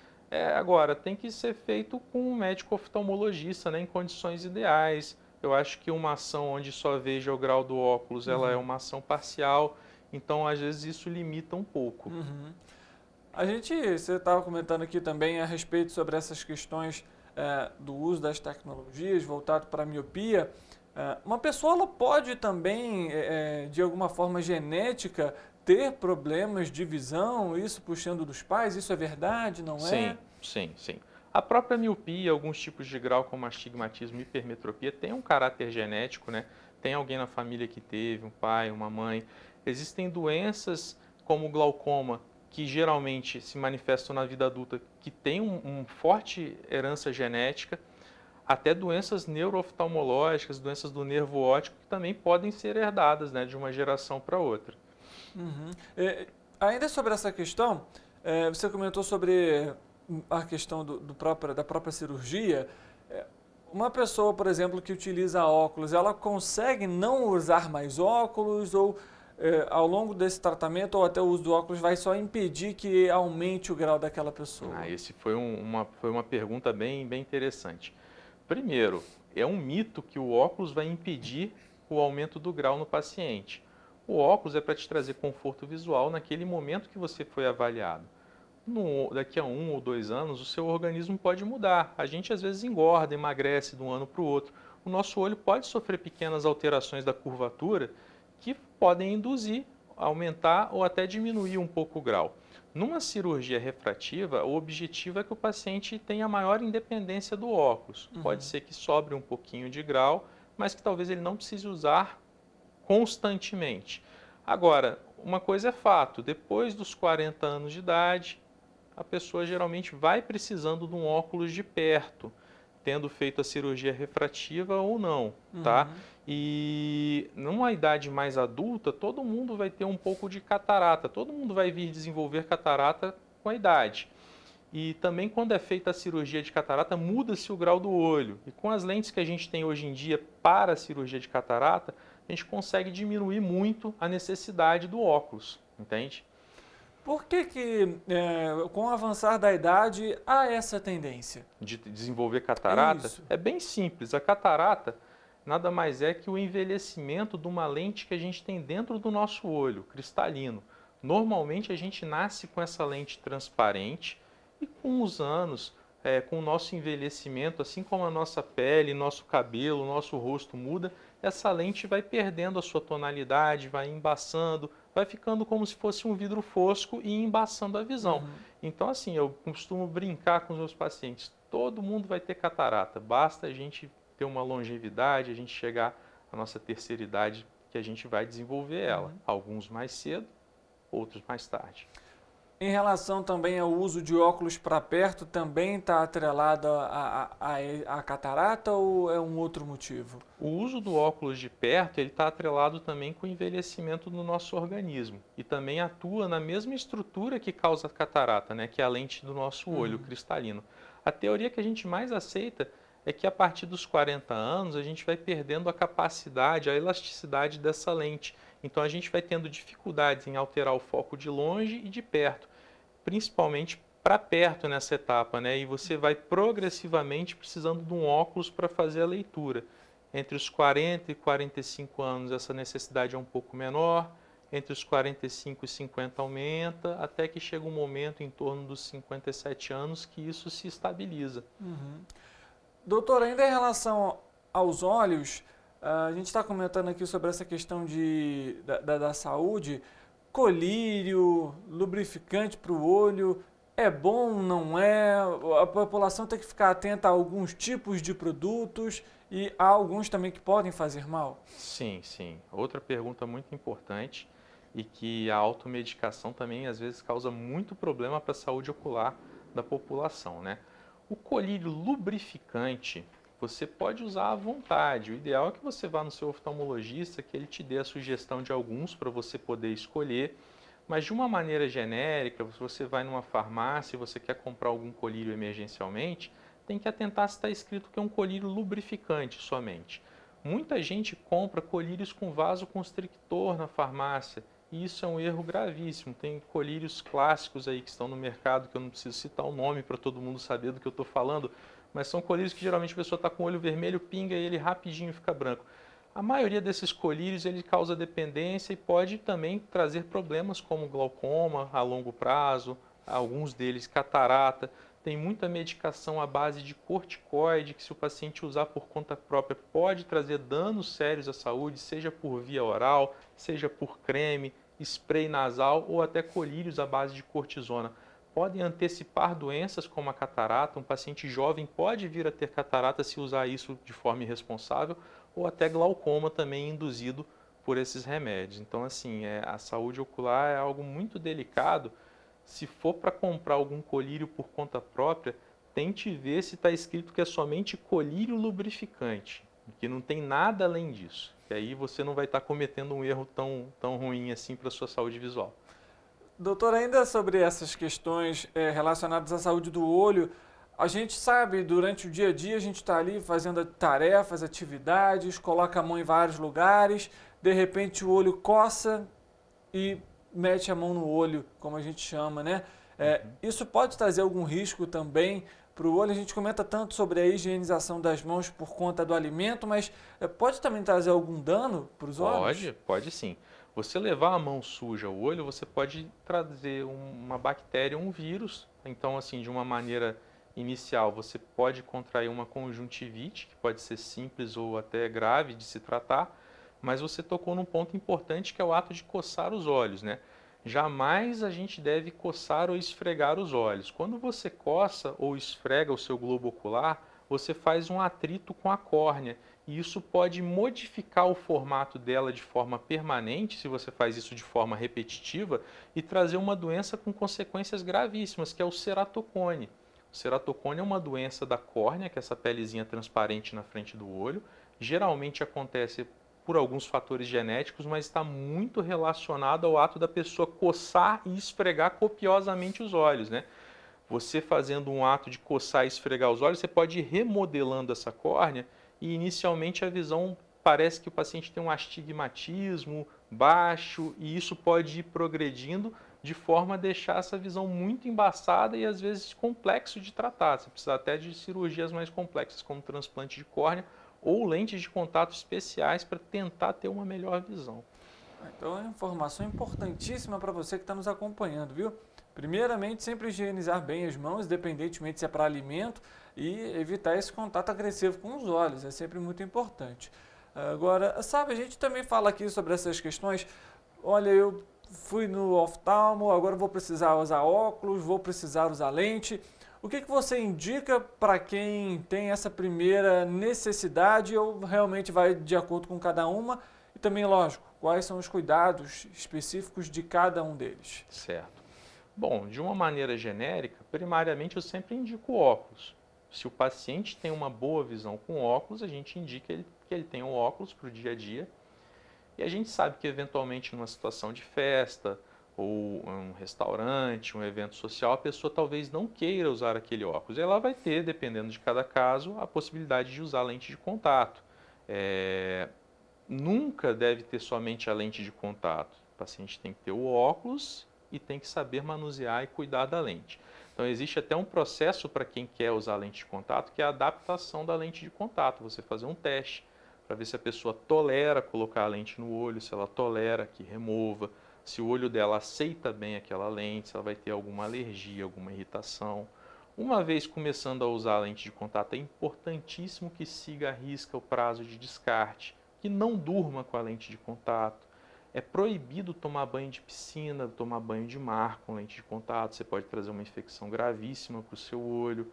Agora, tem que ser feito com um médico oftalmologista, né, em condições ideais. Eu acho que uma ação onde só veja o grau do óculos, ela é uma ação parcial, então às vezes isso limita um pouco. Você estava comentando aqui também a respeito sobre essas questões do uso das tecnologias voltado para a miopia. Uma pessoa ela pode também, de alguma forma genética, ter problemas de visão, isso puxando dos pais, isso é verdade, não é? Sim. A própria miopia, alguns tipos de grau como astigmatismo e hipermetropia, tem um caráter genético, né? tem alguém na família que teve, um pai, uma mãe. Existem doenças como o glaucoma, que geralmente se manifestam na vida adulta, que tem uma forte herança genética, até doenças neurooftalmológicas, doenças do nervo óptico, que também podem ser herdadas, né, de uma geração para outra. Uhum. Ainda sobre essa questão, você comentou sobre a questão da própria cirurgia. Uma pessoa, por exemplo, que utiliza óculos, ela consegue não usar mais óculos ou ao longo desse tratamento ou até o uso do óculos vai só impedir que aumente o grau daquela pessoa? Esse foi uma pergunta bem interessante. Primeiro, é um mito que o óculos vai impedir o aumento do grau no paciente. O óculos é para te trazer conforto visual naquele momento que você foi avaliado. Daqui a 1 ou 2 anos, o seu organismo pode mudar. A gente às vezes engorda, emagrece de um ano para o outro. O nosso olho pode sofrer pequenas alterações da curvatura que podem induzir, aumentar ou até diminuir um pouco o grau. Numa cirurgia refrativa, o objetivo é que o paciente tenha maior independência do óculos. Pode ser que sobre um pouquinho de grau, mas que talvez ele não precise usar constantemente. Agora, uma coisa é fato, depois dos 40 anos de idade, a pessoa geralmente vai precisando de um óculos de perto, tendo feito a cirurgia refrativa ou não, tá? E numa idade mais adulta, todo mundo vai ter um pouco de catarata, todo mundo vai vir desenvolver catarata com a idade. E também quando é feita a cirurgia de catarata, muda-se o grau do olho. E com as lentes que a gente tem hoje em dia para a cirurgia de catarata, a gente consegue diminuir muito a necessidade do óculos, entende? Por que com o avançar da idade, há essa tendência? De desenvolver catarata? Isso. É bem simples. A catarata nada mais é que o envelhecimento de uma lente que a gente tem dentro do nosso olho, cristalino. Normalmente a gente nasce com essa lente transparente e com os anos, com o nosso envelhecimento, assim como a nossa pele, nosso cabelo, nosso rosto muda, essa lente vai perdendo a sua tonalidade, vai embaçando, vai ficando como se fosse um vidro fosco e embaçando a visão. Então, assim, eu costumo brincar com os meus pacientes. Todo mundo vai ter catarata. Basta a gente ter uma longevidade, a gente chegar à nossa terceira idade, que a gente vai desenvolver ela. Alguns mais cedo, outros mais tarde. Em relação também ao uso de óculos para perto, também está atrelado à catarata ou é um outro motivo? O uso do óculos de perto está atrelado também com o envelhecimento do nosso organismo e também atua na mesma estrutura que causa a catarata, né, que é a lente do nosso olho cristalino. A teoria que a gente mais aceita é que a partir dos 40 anos a gente vai perdendo a capacidade, a elasticidade dessa lente. Então a gente vai tendo dificuldades em alterar o foco de longe e de perto, principalmente para perto nessa etapa, né? E você vai progressivamente precisando de um óculos para fazer a leitura. Entre os 40 e 45 anos essa necessidade é um pouco menor, entre os 45 e 50 aumenta, até que chega um momento em torno dos 57 anos que isso se estabiliza. Doutor, ainda em relação aos olhos, a gente está comentando aqui sobre essa questão da saúde, colírio, lubrificante para o olho, é bom, não é? A população tem que ficar atenta a alguns tipos de produtos e há alguns também que podem fazer mal? Sim, sim. Outra pergunta muito importante e que a automedicação também às vezes causa muito problema para a saúde ocular da população, né? O colírio lubrificante você pode usar à vontade. O ideal é que você vá no seu oftalmologista, que ele te dê a sugestão de alguns para você poder escolher. Mas de uma maneira genérica, se você vai numa farmácia e você quer comprar algum colírio emergencialmente, tem que atentar se está escrito que é um colírio lubrificante somente. Muita gente compra colírios com vasoconstrictor na farmácia e isso é um erro gravíssimo. Tem colírios clássicos aí que estão no mercado, que eu não preciso citar o nome para todo mundo saber do que eu estou falando, mas são colírios que geralmente a pessoa está com o olho vermelho, pinga e ele rapidinho fica branco. A maioria desses colírios ele causa dependência e pode também trazer problemas como glaucoma a longo prazo, alguns deles catarata. Tem muita medicação à base de corticoide que se o paciente usar por conta própria pode trazer danos sérios à saúde, seja por via oral, seja por creme, spray nasal ou até colírios à base de cortisona. Podem antecipar doenças como a catarata. Um paciente jovem pode vir a ter catarata se usar isso de forma irresponsável, ou até glaucoma também induzido por esses remédios. Então, assim, a saúde ocular é algo muito delicado. Se for para comprar algum colírio por conta própria, tente ver se está escrito que é somente colírio lubrificante, que não tem nada além disso. Que aí você não vai estar cometendo um erro tão ruim assim para a sua saúde visual. Doutor, ainda sobre essas questões relacionadas à saúde do olho, a gente sabe, durante o dia a dia, a gente está ali fazendo tarefas, atividades, coloca a mão em vários lugares, de repente o olho coça e mete a mão no olho, como a gente chama, né? Isso pode trazer algum risco também para o olho? A gente comenta tanto sobre a higienização das mãos por conta do alimento, mas pode também trazer algum dano para os olhos? Pode sim. Você levar a mão suja ao olho, você pode trazer uma bactéria, um vírus. Então, assim, de uma maneira inicial, você pode contrair uma conjuntivite, que pode ser simples ou até grave de se tratar, mas você tocou num ponto importante, que é o ato de coçar os olhos, né? Jamais a gente deve coçar ou esfregar os olhos. Quando você coça ou esfrega o seu globo ocular, você faz um atrito com a córnea, e isso pode modificar o formato dela de forma permanente, se você faz isso de forma repetitiva, e trazer uma doença com consequências gravíssimas, que é o ceratocone. O ceratocone é uma doença da córnea, que é essa pelezinha transparente na frente do olho. Geralmente acontece por alguns fatores genéticos, mas está muito relacionado ao ato da pessoa coçar e esfregar copiosamente os olhos, né? Você fazendo um ato de coçar e esfregar os olhos, você pode ir remodelando essa córnea, e inicialmente a visão parece que o paciente tem um astigmatismo baixo, e isso pode ir progredindo de forma a deixar essa visão muito embaçada e às vezes complexo de tratar. Você precisa até de cirurgias mais complexas, como transplante de córnea ou lentes de contato especiais para tentar ter uma melhor visão. Então é uma informação importantíssima para você que está nos acompanhando, viu? Primeiramente, sempre higienizar bem as mãos, independentemente se é para alimento, e evitar esse contato agressivo com os olhos, é sempre muito importante. Agora, sabe, a gente também fala aqui sobre essas questões. Olha, eu fui no oftalmo, agora vou precisar usar óculos, vou precisar usar lente. O que você indica para quem tem essa primeira necessidade, ou realmente vai de acordo com cada uma? E também, lógico, quais são os cuidados específicos de cada um deles? Certo. Bom, de uma maneira genérica, primariamente eu sempre indico óculos. Se o paciente tem uma boa visão com óculos, a gente indica que ele tenha um óculos para o dia a dia. E a gente sabe que, eventualmente, numa situação de festa, ou um restaurante, um evento social, a pessoa talvez não queira usar aquele óculos. E ela vai ter, dependendo de cada caso, a possibilidade de usar lente de contato. Nunca deve ter somente a lente de contato. O paciente tem que ter o óculos e tem que saber manusear e cuidar da lente. Então, existe até um processo para quem quer usar lente de contato, que é a adaptação da lente de contato. Você fazer um teste para ver se a pessoa tolera colocar a lente no olho, se ela tolera que remova, se o olho dela aceita bem aquela lente, se ela vai ter alguma alergia, alguma irritação. Uma vez começando a usar a lente de contato, é importantíssimo que siga à risca o prazo de descarte, que não durma com a lente de contato. É proibido tomar banho de piscina, tomar banho de mar com lente de contato, você pode trazer uma infecção gravíssima para o seu olho.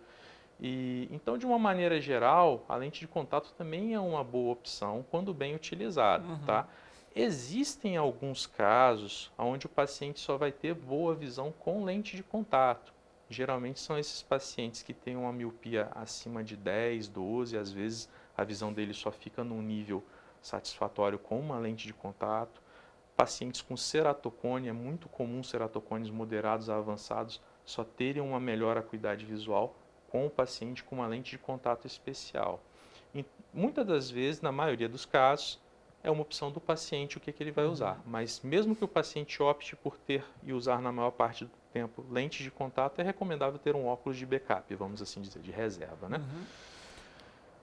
Então, de uma maneira geral, a lente de contato também é uma boa opção quando bem utilizada. Tá? Existem alguns casos onde o paciente só vai ter boa visão com lente de contato. Geralmente são esses pacientes que têm uma miopia acima de 10, 12, às vezes a visão dele só fica num nível satisfatório com uma lente de contato. Pacientes com ceratocone, é muito comum ceratocones moderados a avançados só terem uma melhor acuidade visual com o paciente com uma lente de contato especial. E muitas das vezes, na maioria dos casos, é uma opção do paciente o que ele vai usar. Mas mesmo que o paciente opte por ter e usar na maior parte do tempo lentes de contato, é recomendável ter um óculos de backup, vamos assim dizer, de reserva, né?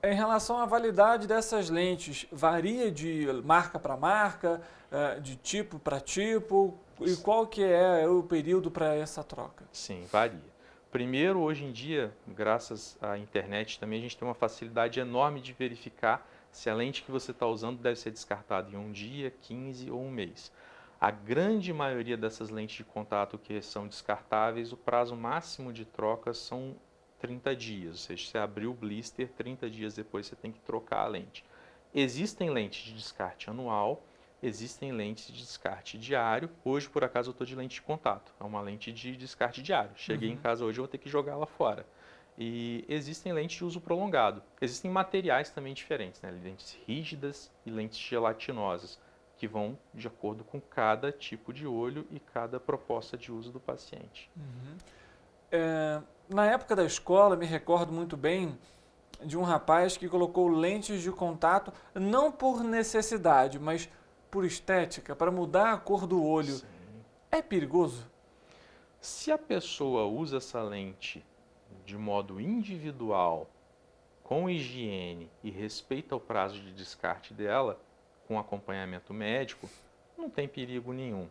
Em relação à validade dessas lentes, varia de marca para marca, de tipo para tipo? E qual que é o período para essa troca? Sim, varia. Primeiro, hoje em dia, graças à internet também, a gente tem uma facilidade enorme de verificar se a lente que você está usando deve ser descartada em um dia, 15 ou um mês. A grande maioria dessas lentes de contato que são descartáveis, o prazo máximo de troca são 30 dias, ou seja, você abriu o blister, 30 dias depois você tem que trocar a lente. Existem lentes de descarte anual, existem lentes de descarte diário. Hoje, por acaso, eu estou de lente de contato. É uma lente de descarte diário. Cheguei em casa hoje, eu vou ter que jogá-la fora. E existem lentes de uso prolongado. Existem materiais também diferentes, né? Lentes rígidas e lentes gelatinosas, que vão de acordo com cada tipo de olho e cada proposta de uso do paciente. Na época da escola, me recordo muito bem de um rapaz que colocou lentes de contato, não por necessidade, mas por estética, para mudar a cor do olho. Sim. É perigoso? Se a pessoa usa essa lente de modo individual, com higiene e respeita o prazo de descarte dela, com acompanhamento médico, não tem perigo nenhum.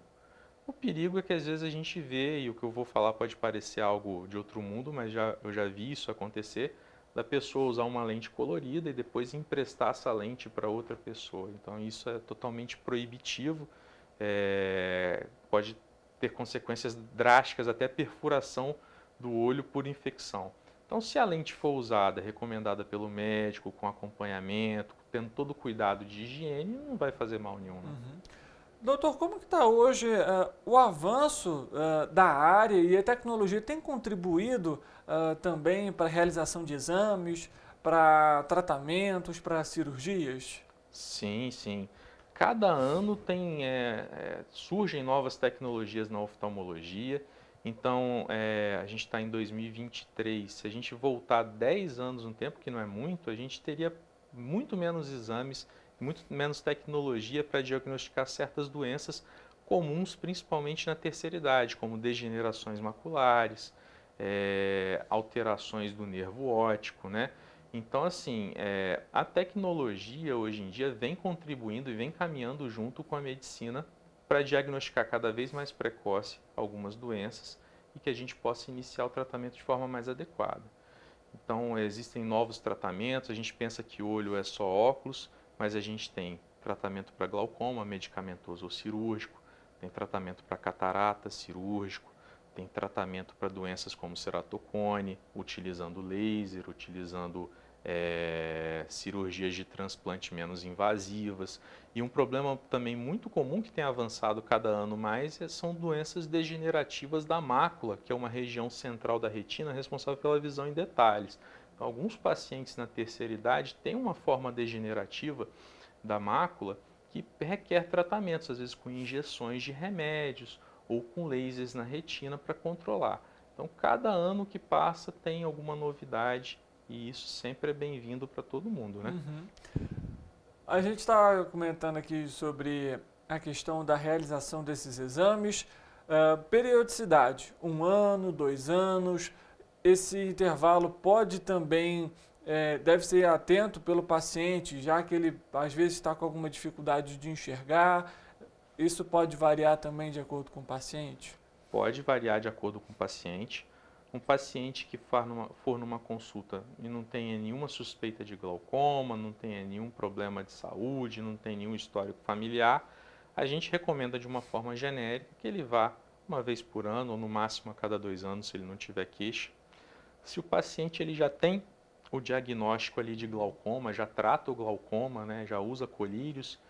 O perigo é que às vezes a gente vê, e o que eu vou falar pode parecer algo de outro mundo, mas eu já vi isso acontecer, da pessoa usar uma lente colorida e depois emprestar essa lente para outra pessoa. Então isso é totalmente proibitivo, pode ter consequências drásticas, até perfuração do olho por infecção. Então se a lente for usada, recomendada pelo médico, com acompanhamento, tendo todo o cuidado de higiene, não vai fazer mal nenhum. Né? Doutor, como que está hoje o avanço da área e a tecnologia tem contribuído também para a realização de exames, para tratamentos, para cirurgias? Sim, sim. Cada ano surgem novas tecnologias na oftalmologia. Então, a gente está em 2023. Se a gente voltar 10 anos no tempo, que não é muito, a gente teria muito menos exames, muito menos tecnologia para diagnosticar certas doenças comuns, principalmente na terceira idade, como degenerações maculares, alterações do nervo óptico, né? Então, assim, a tecnologia hoje em dia vem contribuindo e vem caminhando junto com a medicina para diagnosticar cada vez mais precoce algumas doenças e que a gente possa iniciar o tratamento de forma mais adequada. Então, existem novos tratamentos, a gente pensa que o olho é só óculos, mas a gente tem tratamento para glaucoma, medicamentoso ou cirúrgico, tem tratamento para catarata, cirúrgico, tem tratamento para doenças como ceratocone, utilizando laser, utilizando cirurgias de transplante menos invasivas. E um problema também muito comum que tem avançado cada ano mais são doenças degenerativas da mácula, que é uma região central da retina responsável pela visão em detalhes. Então, alguns pacientes na terceira idade têm uma forma degenerativa da mácula que requer tratamentos, às vezes com injeções de remédios ou com lasers na retina para controlar. Então, cada ano que passa tem alguma novidade e isso sempre é bem-vindo para todo mundo, né? A gente está comentando aqui sobre a questão da realização desses exames, periodicidade, 1 ano, 2 anos, esse intervalo pode também, deve ser atento pelo paciente, já que ele às vezes está com alguma dificuldade de enxergar, isso pode variar também de acordo com o paciente? Pode variar de acordo com o paciente. Um paciente que for numa consulta e não tenha nenhuma suspeita de glaucoma, não tenha nenhum problema de saúde, não tem nenhum histórico familiar, a gente recomenda de uma forma genérica que ele vá uma vez por ano ou no máximo a cada 2 anos, se ele não tiver queixa. Se o paciente ele já tem o diagnóstico ali de glaucoma, já trata o glaucoma, né, já usa colírios,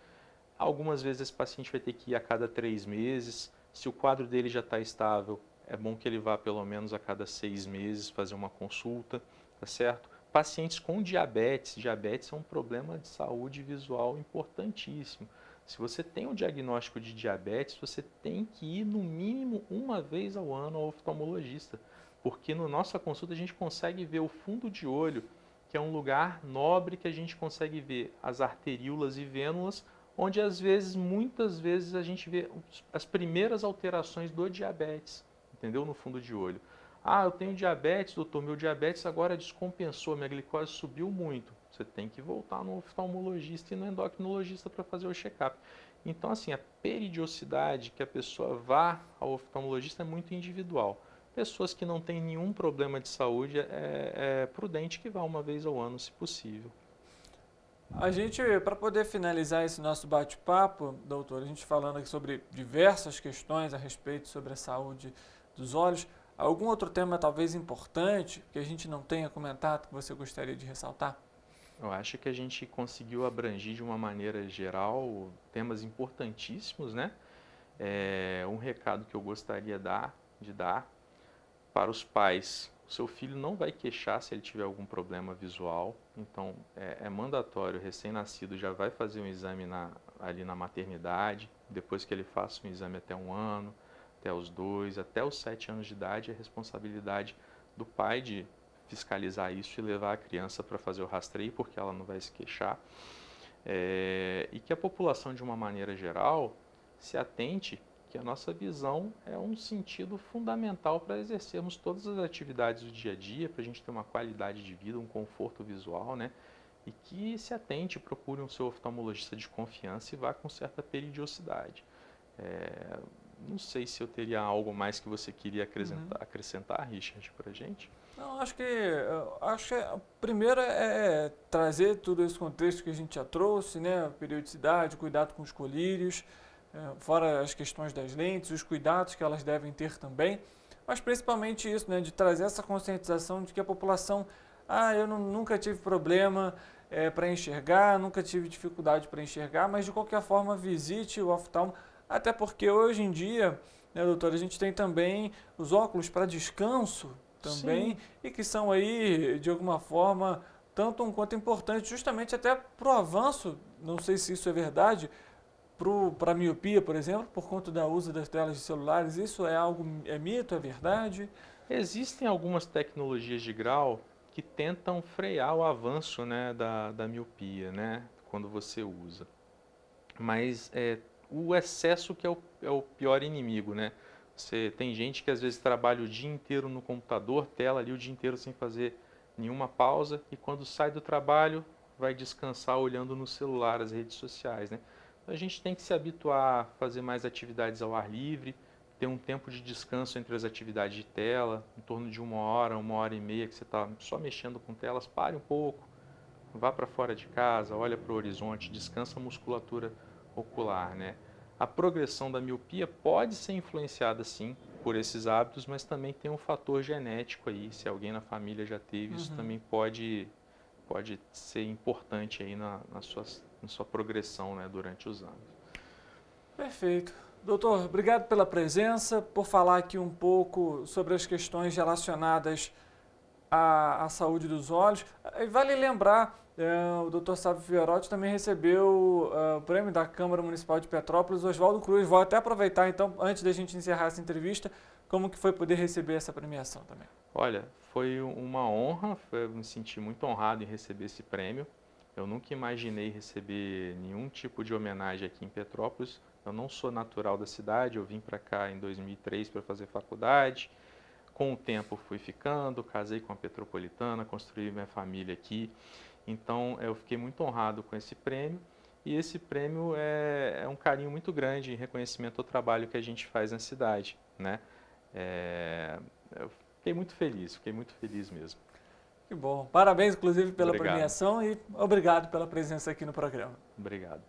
algumas vezes esse paciente vai ter que ir a cada 3 meses. Se o quadro dele já está estável, é bom que ele vá pelo menos a cada 6 meses fazer uma consulta, tá certo? Pacientes com diabetes, diabetes é um problema de saúde visual importantíssimo. Se você tem um diagnóstico de diabetes, você tem que ir no mínimo 1 vez ao ano ao oftalmologista, porque na nossa consulta a gente consegue ver o fundo de olho, que é um lugar nobre que a gente consegue ver as arteríolas e vênulas, onde às vezes, muitas vezes, a gente vê as primeiras alterações do diabetes, entendeu? No fundo de olho. Ah, eu tenho diabetes, doutor, meu diabetes agora descompensou, minha glicose subiu muito. Você tem que voltar no oftalmologista e no endocrinologista para fazer o check-up. Então, assim, a periodicidade que a pessoa vá ao oftalmologista é muito individual. Pessoas que não têm nenhum problema de saúde, é prudente que vá 1 vez ao ano, se possível. A gente, para poder finalizar esse nosso bate-papo, doutor, a gente falando aqui sobre diversas questões a respeito sobre a saúde dos olhos, algum outro tema talvez importante que a gente não tenha comentado que você gostaria de ressaltar? Eu acho que a gente conseguiu abranger de uma maneira geral temas importantíssimos, né? Um recado que eu gostaria de dar para os pais: o seu filho não vai queixar se ele tiver algum problema visual, então é mandatório, recém-nascido já vai fazer um exame ali na maternidade, depois que ele faça um exame até 1 ano, até os 2, até os 7 anos de idade, é responsabilidade do pai de fiscalizar isso e levar a criança para fazer o rastreio, porque ela não vai se queixar. E que a população, de uma maneira geral, se atente que a nossa visão é um sentido fundamental para exercermos todas as atividades do dia a dia, para a gente ter uma qualidade de vida, um conforto visual, né? E que se atente, procure um seu oftalmologista de confiança e vá com certa periodicidade. Não sei se eu teria algo mais que você queria acrescentar, Richard, para a gente. Não, acho que a primeira é trazer todo esse contexto que a gente já trouxe, né? A periodicidade, cuidado com os colírios, fora as questões das lentes, os cuidados que elas devem ter também, mas principalmente isso, né? De trazer essa conscientização de que a população, eu nunca tive problema para enxergar, nunca tive dificuldade para enxergar, mas de qualquer forma visite o oftalmo, até porque hoje em dia, né, doutor, a gente tem também os óculos para descanso também, sim, e que são aí, de alguma forma, tanto um quanto importante, justamente até para o avanço, não sei se isso é verdade, para a miopia, por exemplo, por conta do uso das telas de celulares. Isso é mito, é verdade? Existem algumas tecnologias de grau que tentam frear o avanço, né, da miopia, né, quando você usa. Mas o excesso que é o pior inimigo, né? Você tem gente que às vezes trabalha o dia inteiro no computador, tela ali o dia inteiro sem fazer nenhuma pausa, e quando sai do trabalho vai descansar olhando no celular, as redes sociais, né? Então a gente tem que se habituar a fazer mais atividades ao ar livre, ter um tempo de descanso entre as atividades de tela, em torno de 1 hora, 1h30 que você está só mexendo com telas. Pare um pouco, vá para fora de casa, olha para o horizonte, descansa a musculatura ocular, né? A progressão da miopia pode ser influenciada, sim, por esses hábitos, mas também tem um fator genético aí. Se alguém na família já teve, isso também pode ser importante aí na sua progressão, né, durante os anos. Perfeito. Doutor, obrigado pela presença, por falar aqui um pouco sobre as questões relacionadas à saúde dos olhos. E vale lembrar, o doutor Sávio Fiorotti também recebeu o prêmio da Câmara Municipal de Petrópolis, Oswaldo Cruz. Vou até aproveitar, então, antes da gente encerrar essa entrevista, como que foi poder receber essa premiação também? Olha, foi uma honra, eu me senti muito honrado em receber esse prêmio. Eu nunca imaginei receber nenhum tipo de homenagem aqui em Petrópolis. Eu não sou natural da cidade, eu vim para cá em 2003 para fazer faculdade. Com o tempo fui ficando, casei com a Petropolitana, construí minha família aqui. Então eu fiquei muito honrado com esse prêmio, e esse prêmio é um carinho muito grande em reconhecimento ao trabalho que a gente faz na cidade, né? Eu fiquei muito feliz mesmo. Que bom. Parabéns, inclusive, pela premiação, e obrigado pela presença aqui no programa. Obrigado.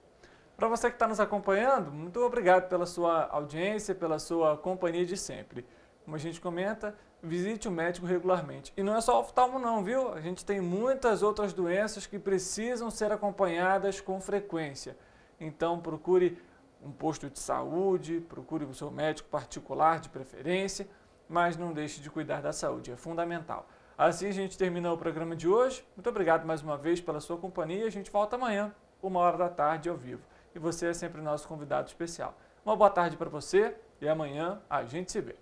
Para você que está nos acompanhando, muito obrigado pela sua audiência, pela sua companhia de sempre. Como a gente comenta, visite o médico regularmente. E não é só oftalmo não, viu? A gente tem muitas outras doenças que precisam ser acompanhadas com frequência. Então procure um posto de saúde, procure o seu médico particular de preferência, mas não deixe de cuidar da saúde, é fundamental. Assim a gente termina o programa de hoje. Muito obrigado mais uma vez pela sua companhia. A gente volta amanhã, 13h ao vivo. E você é sempre nosso convidado especial. Uma boa tarde para você e amanhã a gente se vê.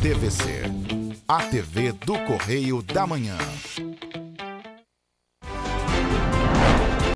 TVC, a TV do Correio da Manhã.